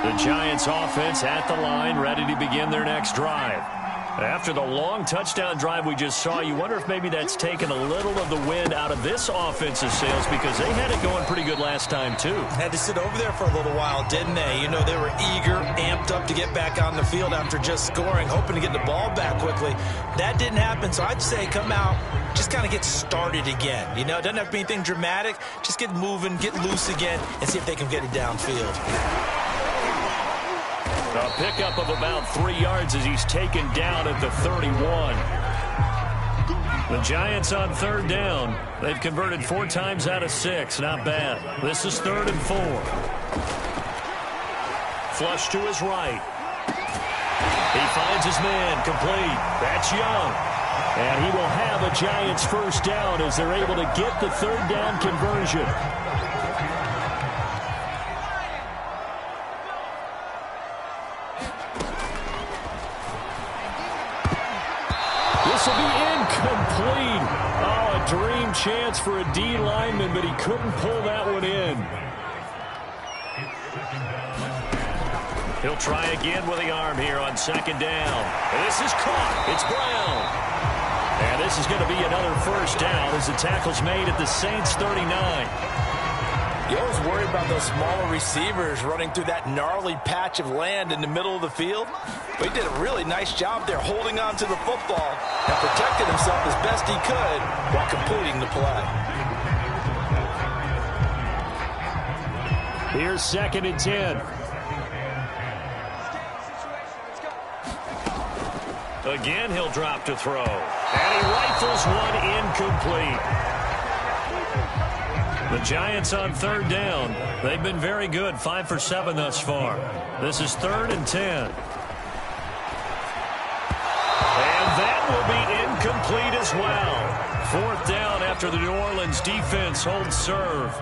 The Giants offense at the line, ready to begin their next drive. After the long touchdown drive we just saw, you wonder if maybe that's taken a little of the wind out of this offensive sails, because they had it going pretty good last time too. Had to sit over there for a little while, didn't they? You know, they were eager, amped up to get back on the field after just scoring, hoping to get the ball back quickly. That didn't happen, so I'd say come out, just kind of get started again. You know, it doesn't have to be anything dramatic. Just get moving, get loose again, and see if they can get it downfield. A pickup of about 3 yards as he's taken down at the 31. The Giants on 3rd down. They've converted 4 times out of 6. Not bad. This is 3rd and 4. Flush to his right. He finds his man complete. That's Young. And he will have a Giants first down as they're able to get the 3rd down conversion. This will be incomplete. Oh, a dream chance for a D lineman, but he couldn't pull that one in. He'll try again with the arm here on second down. And this is caught. It's Brown. And this is going to be another first down as the tackle's made at the Saints 39. You always worry about those smaller receivers running through that gnarly patch of land in the middle of the field. But he did a really nice job there holding on to the football and protected himself as best he could while completing the play. Here's 2nd and 10. Again, he'll drop to throw. And he rifles one incomplete. The Giants on 3rd down. They've been very good, 5 for 7 thus far. This is 3rd and 10. And that will be incomplete as well. 4th down after the New Orleans defense holds serve.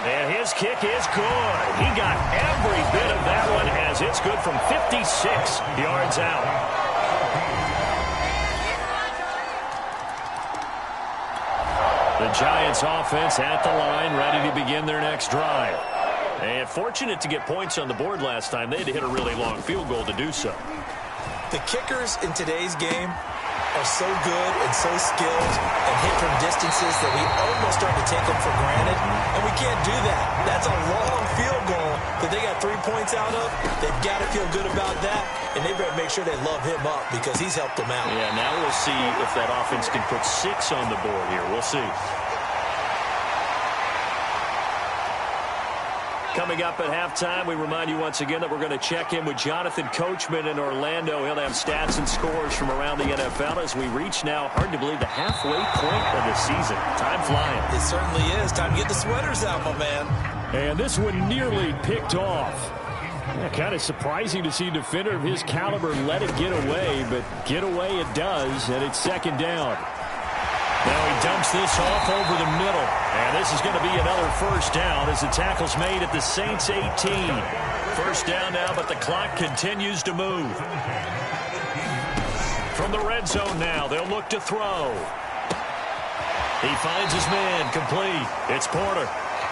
And his kick is good. He got every bit of that one as it's good from 56 yards out. The Giants offense at the line, ready to begin their next drive. And fortunate to get points on the board last time. They had to hit a really long field goal to do so. The kickers in today's game are so good and so skilled and hit from distances that we almost start to take them for granted, and we can't do that. That's a long field goal that they got 3 points out of. They've got to feel good about that, and they better make sure they love him up because he's helped them out. Yeah, now we'll see if that offense can put 6 on the board here. We'll see. Coming up at halftime, we remind you once again that we're going to check in with Jonathan Coachman in Orlando. He'll have stats and scores from around the NFL as we reach now, hard to believe, the halfway point of the season. Time flying. It certainly is. Time to get the sweaters out, my man. And this one nearly picked off. Yeah, kind of surprising to see a defender of his caliber let it get away, but get away it does, and it's 2nd down. Now he dumps this off over the middle. And this is going to be another first down as the tackle's made at the Saints 18. First down now, but the clock continues to move. From the red zone now, they'll look to throw. He finds his man, complete. It's Porter.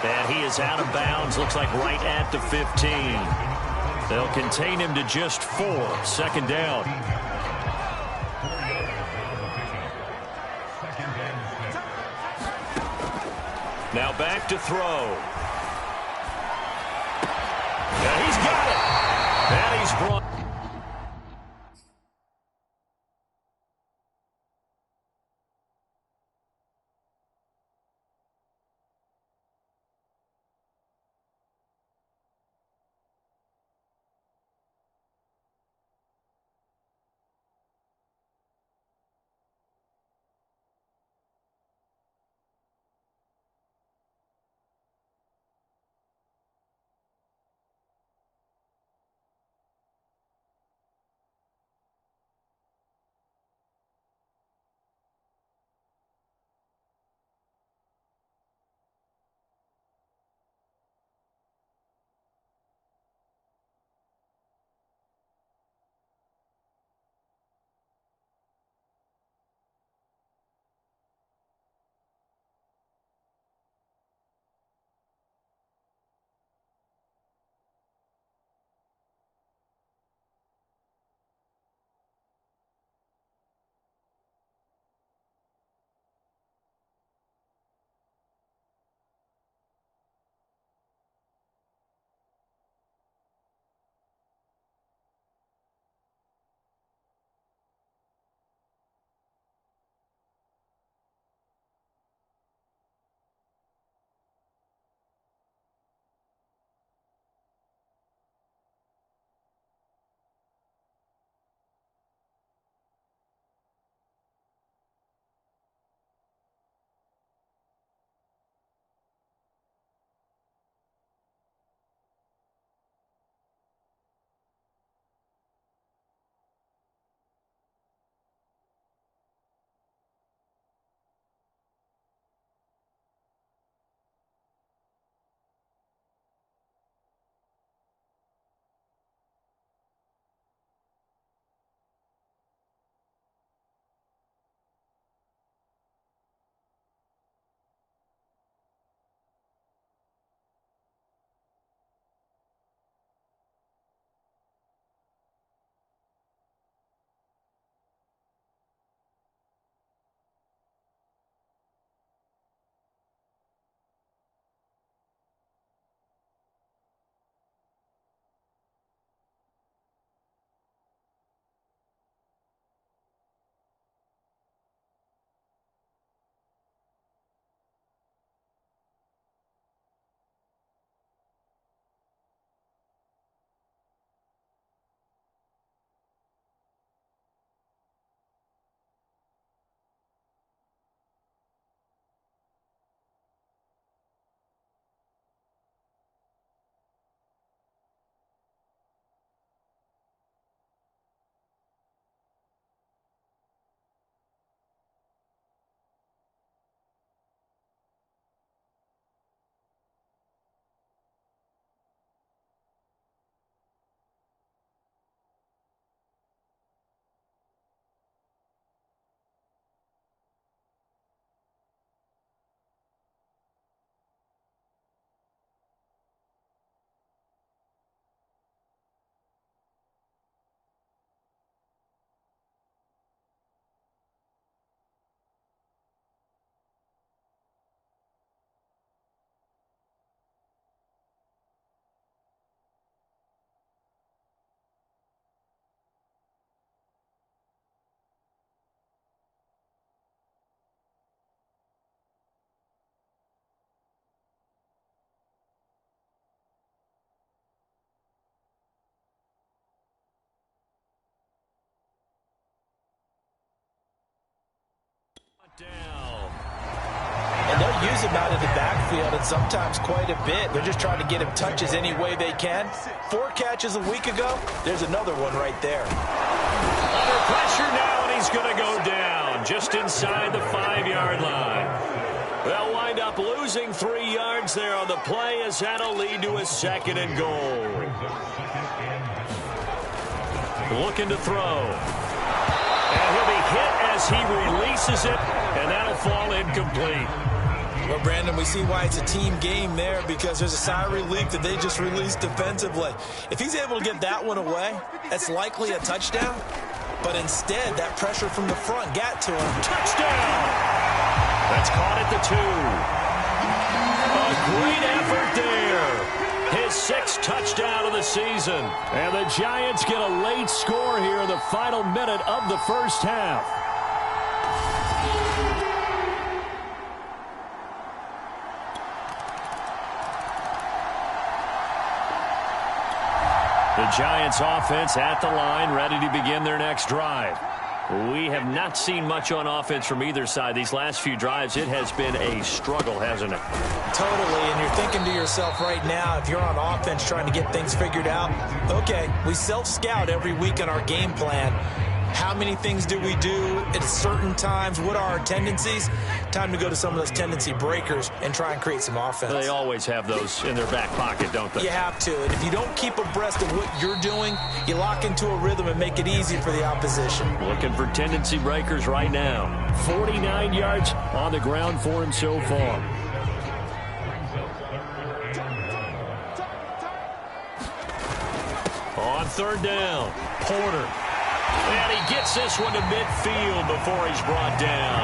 And he is out of bounds, looks like right at the 15. They'll contain him to just 4. 2nd down. Now back to throw. And he's got it. And he's brought. use him out in the backfield, and sometimes quite a bit. They're just trying to get him touches any way they can. 4 catches a week ago. There's another one right there. Under pressure now, and he's going to go down just inside the 5-yard line. They'll wind up losing 3 yards there on the play as that'll lead to a 2nd and goal. Looking to throw. And he'll be hit as he releases it, and that'll fall incomplete. Well, Brandon, we see why it's a team game there, because there's a sigh of relief that they just released defensively. If he's able to get that one away, that's likely a touchdown. But instead, that pressure from the front got to him. Touchdown! That's caught at the 2. A great effort there. His 6th touchdown of the season. And the Giants get a late score here in the final minute of the first half. The Giants offense at the line, ready to begin their next drive. We have not seen much on offense from either side. These last few drives, it has been a struggle, hasn't it? Totally, and you're thinking to yourself right now, if you're on offense trying to get things figured out, okay, we self-scout every week in our game plan. How many things do we do at certain times? What are our tendencies? Time to go to some of those tendency breakers and try and create some offense. They always have those in their back pocket, don't they? You have to, and if you don't keep abreast of what you're doing, you lock into a rhythm and make it easy for the opposition. Looking for tendency breakers right now. 49 yards on the ground for him so far. On 3rd down, Porter. And he gets this one to midfield before he's brought down.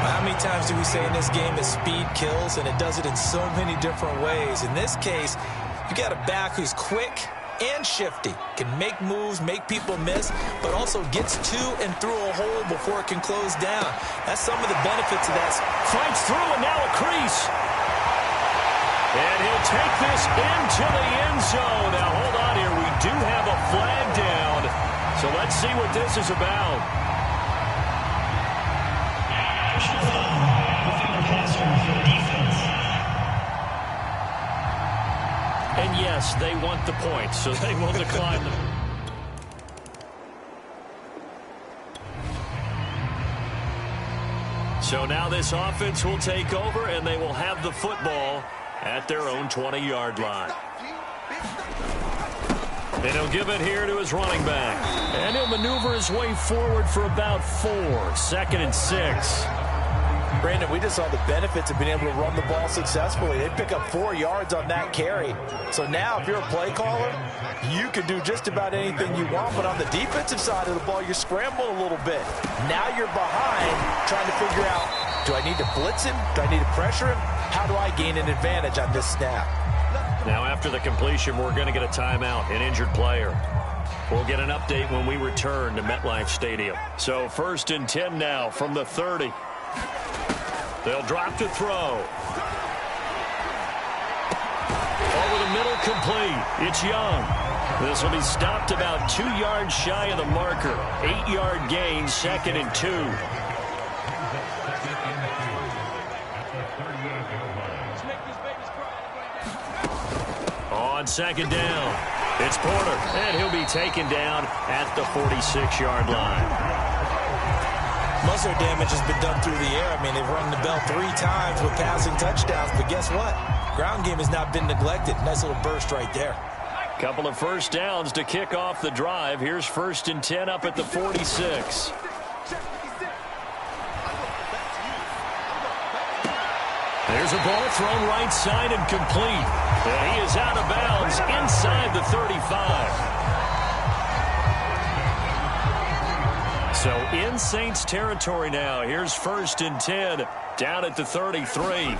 How many times do we say in this game that speed kills, and it does it in so many different ways? In this case, you got a back who's quick and shifty, can make moves, make people miss, but also gets to and through a hole before it can close down. That's some of the benefits of that. Fights through, and now a crease. And he'll take this into the end zone. Now, hold on here. We do have a flag down. So let's see what this is about. And yes, they want the points, so they will decline them. So now this offense will take over, and they will have the football at their own 20-yard line. And he'll give it here to his running back. And he'll maneuver his way forward for about 4. 2nd and 6. Brandon, we just saw the benefits of being able to run the ball successfully. They pick up 4 yards on that carry. So now if you're a play caller, you can do just about anything you want. But on the defensive side of the ball, you're scrambling a little bit. Now you're behind trying to figure out, do I need to blitz him? Do I need to pressure him? How do I gain an advantage on this snap? Now after the completion, we're going to get a timeout, an injured player. We'll get an update when we return to MetLife Stadium. So 1st and 10 now from the 30. They'll drop to throw. Over the middle, complete. It's Young. This will be stopped about 2 yards shy of the marker. 8-yard gain, 2nd and 2. On 2nd down, it's Porter, and he'll be taken down at the 46-yard line. Muscle damage has been done through the air. I mean, they've rung the bell 3 times with passing touchdowns, but guess what? Ground game has not been neglected. Nice little burst right there. Couple of first downs to kick off the drive. Here's 1st and 10 up at the 46. There's a ball thrown right side and complete. And he is out of bounds inside the 35. So in Saints territory now. Here's 1st and 10 down at the 33.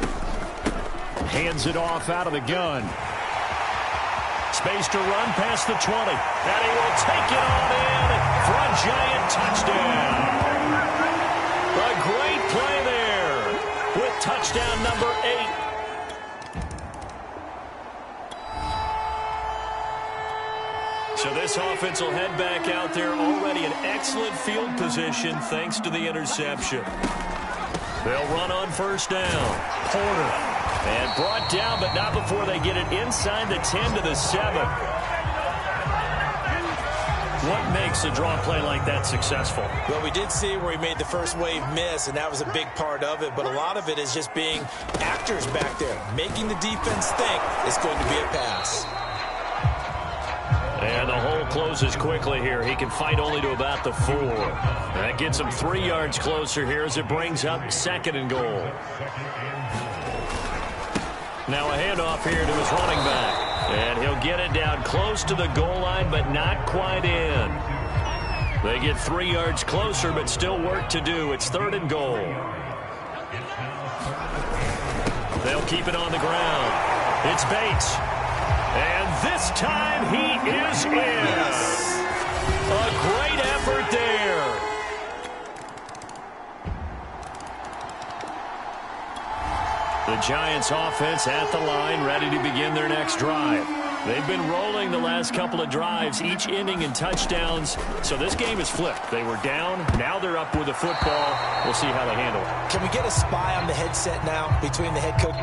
Hands it off out of the gun. Space to run past the 20. And he will take it on in for a giant touchdown. A great play there with touchdown number 8. So this this offense will head back out there. Already an excellent field position thanks to the interception. They'll run on first down. Porter. And brought down, but not before they get it inside the 10 to the 7. What makes a draw play like that successful? Well, we did see where he made the first wave miss, and that was a big part of it. But a lot of it is just being actors back there, making the defense think it's going to be a pass. And the hole closes quickly here. He can fight only to about the 4. That gets him 3 yards closer here as it brings up 2nd and goal. Now a handoff here to his running back. And he'll get it down close to the goal line, but not quite in. They get 3 yards closer, but still work to do. It's 3rd and goal. They'll keep it on the ground. It's Bates. And this time he is in. A great effort there. The Giants offense at the line, ready to begin their next drive. They've been rolling the last couple of drives, each inning in touchdowns. So this game is flipped. They were down. Now they're up with the football. We'll see how they handle it. Can we get a spy on the headset now between the head coach?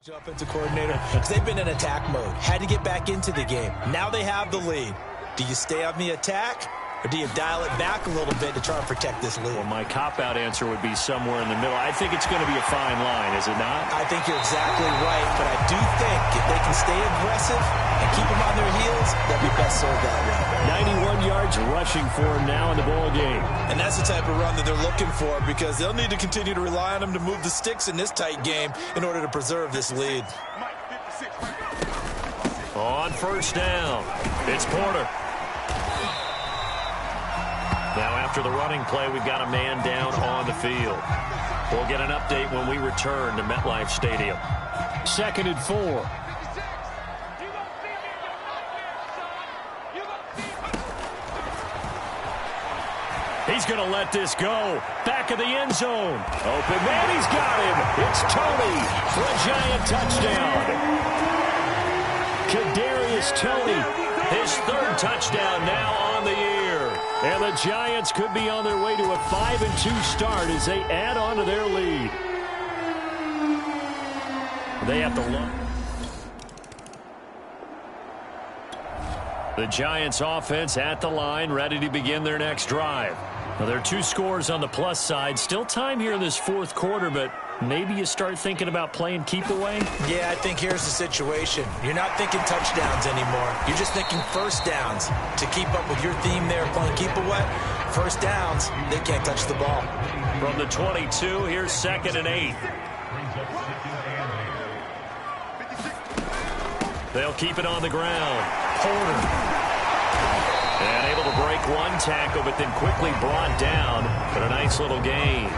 Offensive coordinator, because they've been in attack mode. Had to get back into the game. Now they have the lead. Do you stay on the attack, or do you dial it back a little bit to try and protect this lead? Well, my cop-out answer would be somewhere in the middle. I think it's going to be a fine line, is it not? I think you're exactly right, but I do think if they can stay aggressive and keep them on their heels, they'll be best served that way. 91 yards rushing for him now in the ball game. And that's the type of run that they're looking for, because they'll need to continue to rely on him to move the sticks in this tight game in order to preserve this lead. On first down, it's Porter. Now after the running play, we've got a man down on the field. We'll get an update when we return to MetLife Stadium. 2nd and 4. He's going to let this go. Back of the end zone. Open man, he's got him. It's Toney for a Giant touchdown. Kadarius Toney, his 3rd touchdown now on the year. And the Giants could be on their way to a 5-2 start as they add on to their lead. They have to look. The Giants offense at the line, ready to begin their next drive. Now, there are 2 scores on the plus side. Still time here in this 4th quarter, but maybe you start thinking about playing keep away? Yeah, I think here's the situation. You're not thinking touchdowns anymore. You're just thinking first downs. To keep up with your theme there, playing keep away, first downs, they can't touch the ball. From the 22, here's 2nd and 8. They'll keep it on the ground. Porter. And able to break one tackle, but then quickly brought down. But a nice little gain.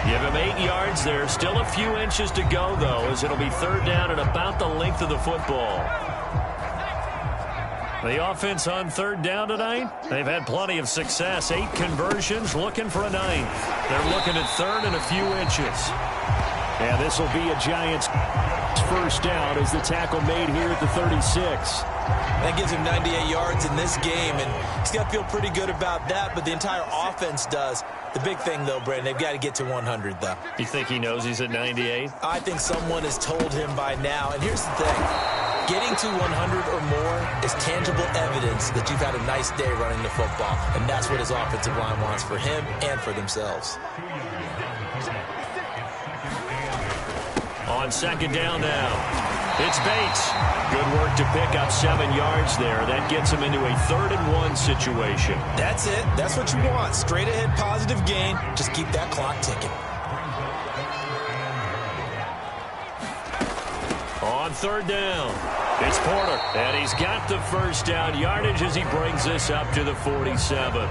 Give him 8 yards there. Still a few inches to go, though, as it'll be 3rd down and about the length of the football. The offense on 3rd down tonight, they've had plenty of success. 8 conversions, looking for a 9th. They're looking at 3rd and a few inches. And this will be a Giants first down as the tackle made here at the 36. That gives him 98 yards in this game, and he's got to feel pretty good about that, but the entire offense does. The big thing, though, Brandon, they've got to get to 100, though. You think he knows he's at 98? I think someone has told him by now, and here's the thing. Getting to 100 or more is tangible evidence that you've had a nice day running the football, and that's what his offensive line wants for him and for themselves. On 2nd down now. It's Bates. Good work to pick up 7 yards there. That gets him into a 3rd and 1 situation. That's it. That's what you want. Straight ahead, positive gain. Just keep that clock ticking. On 3rd down. It's Porter, and he's got the first down yardage as he brings this up to the 47.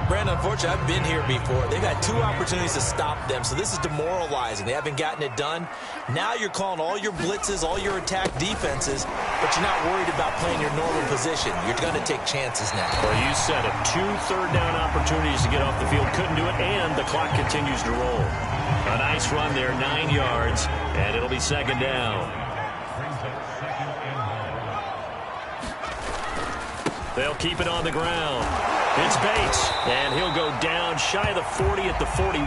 Brandon, unfortunately, I've been here before. They've had 2 opportunities to stop them, so this is demoralizing. They haven't gotten it done. Now you're calling all your blitzes, all your attack defenses, but you're not worried about playing your normal position. You're going to take chances now. Well, you said it. 2 third-down opportunities to get off the field. Couldn't do it, and the clock continues to roll. A nice run there, 9 yards, and it'll be second down. They'll keep it on the ground. It's Bates, and he'll go down shy of the 40 at the 41.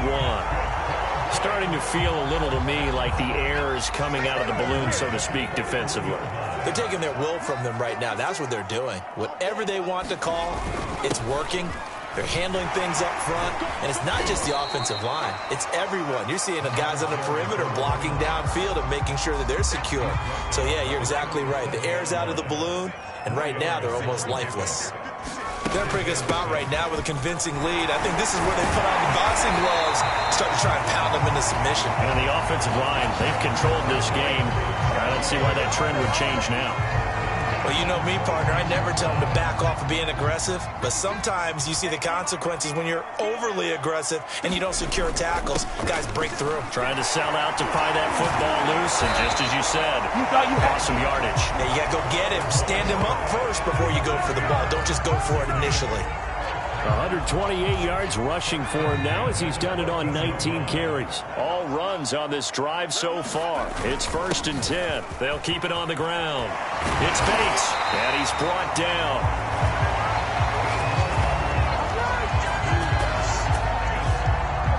Starting to feel a little to me like the air is coming out of the balloon, so to speak, defensively. They're taking their will from them right now. That's what they're doing. Whatever they want to call, it's working. They're handling things up front, and it's not just the offensive line. It's everyone. You're seeing the guys on the perimeter blocking downfield and making sure that they're secure. So, yeah, you're exactly right. The air's out of the balloon, and right now they're almost lifeless. They're in a pretty good spot right now with a convincing lead. I think this is where they put on the boxing gloves, start to try and pound them into submission. And the offensive line, they've controlled this game. I don't see why that trend would change now. Well, you know me, partner. I never tell them to back off of being aggressive, but sometimes you see the consequences when you're overly aggressive and you don't secure tackles. Guys break through. Trying to sell out to pry that football loose, and just as you said, awesome yardage. Yeah, you got to go get him. Stand him up first before you go for the ball. Don't just go for it initially. 128 yards rushing for him now as he's done it on 19 carries. All runs on this drive so far. It's 1st and 10. They'll keep it on the ground. It's Bates, and he's brought down.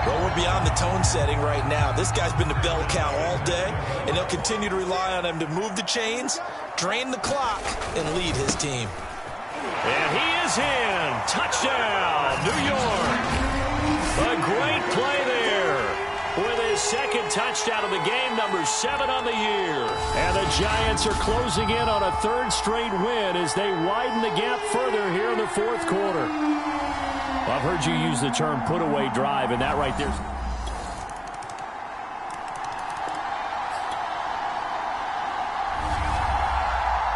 Well, we're beyond the tone setting right now. This guy's been the bell cow all day, and they'll continue to rely on him to move the chains, drain the clock, and lead his team. And he is in. Touchdown, New York. A great play there with his 2nd touchdown of the game, number 7 on the year. And the Giants are closing in on a 3rd straight win as they widen the gap further here in the 4th quarter. Well, I've heard you use the term put-away drive, and that right there.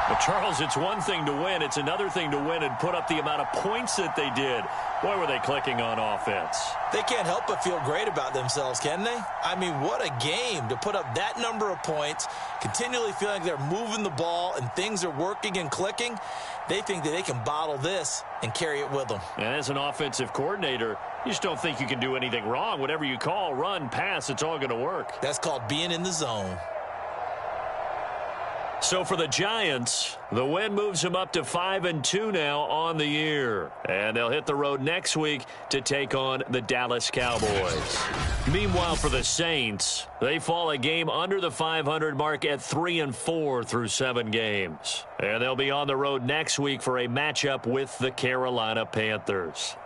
But, Charles, it's one thing to win. It's another thing to win and put up the amount of points that they did. Boy, were they clicking on offense. They can't help but feel great about themselves, can they? I mean, what a game to put up that number of points, continually feeling like they're moving the ball and things are working and clicking. They think that they can bottle this and carry it with them. And as an offensive coordinator, you just don't think you can do anything wrong. Whatever you call, run, pass, it's all going to work. That's called being in the zone. So for the Giants, the win moves them up to 5-2 now on the year. And they'll hit the road next week to take on the Dallas Cowboys. Meanwhile, for the Saints, they fall a game under the 500 mark at 3-4 through 7 games. And they'll be on the road next week for a matchup with the Carolina Panthers.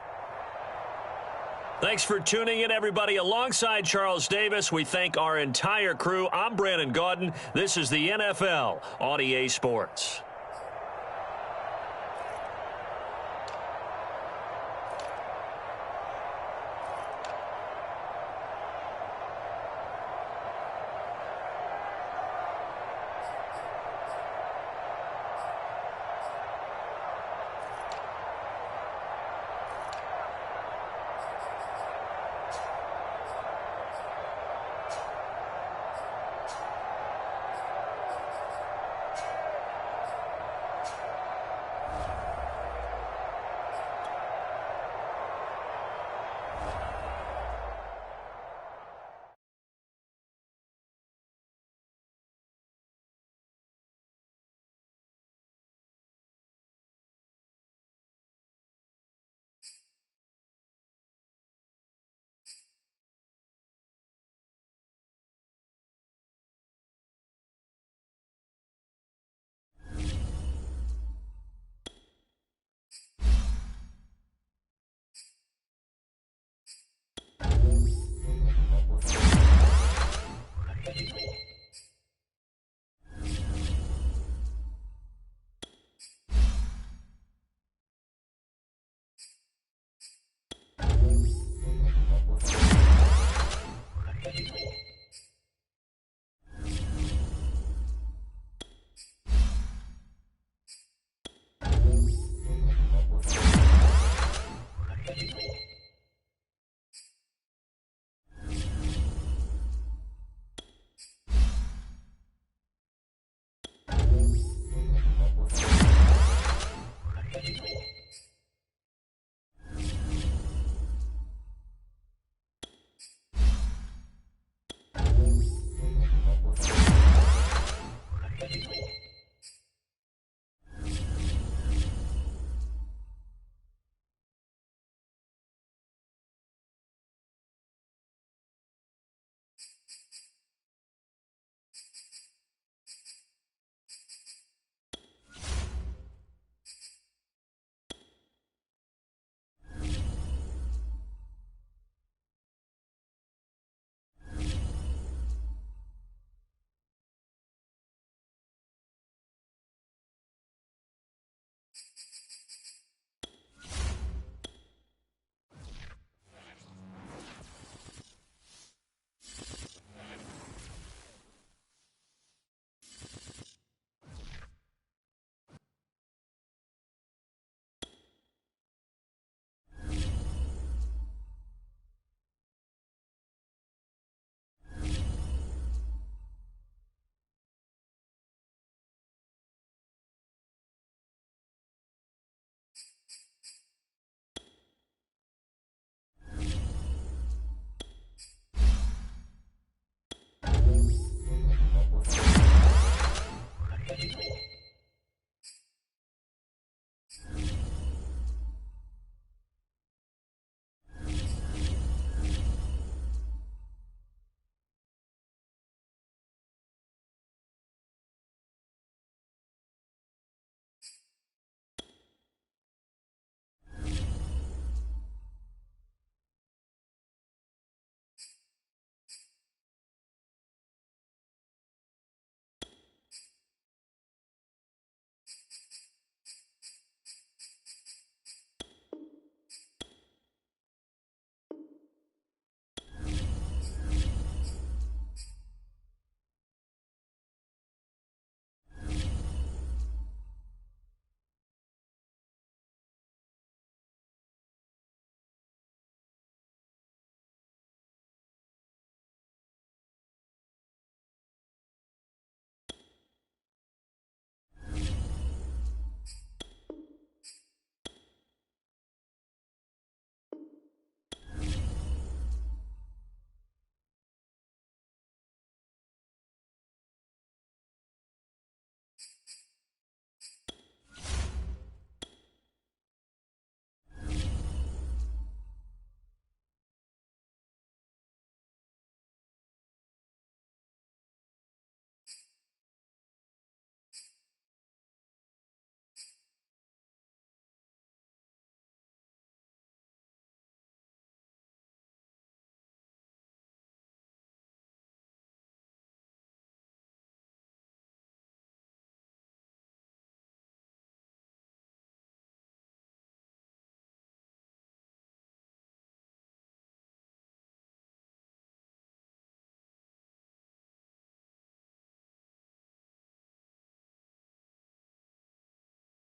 Thanks for tuning in, everybody. Alongside Charles Davis, we thank our entire crew. I'm Brandon Gaudin. This is the NFL on EA Sports.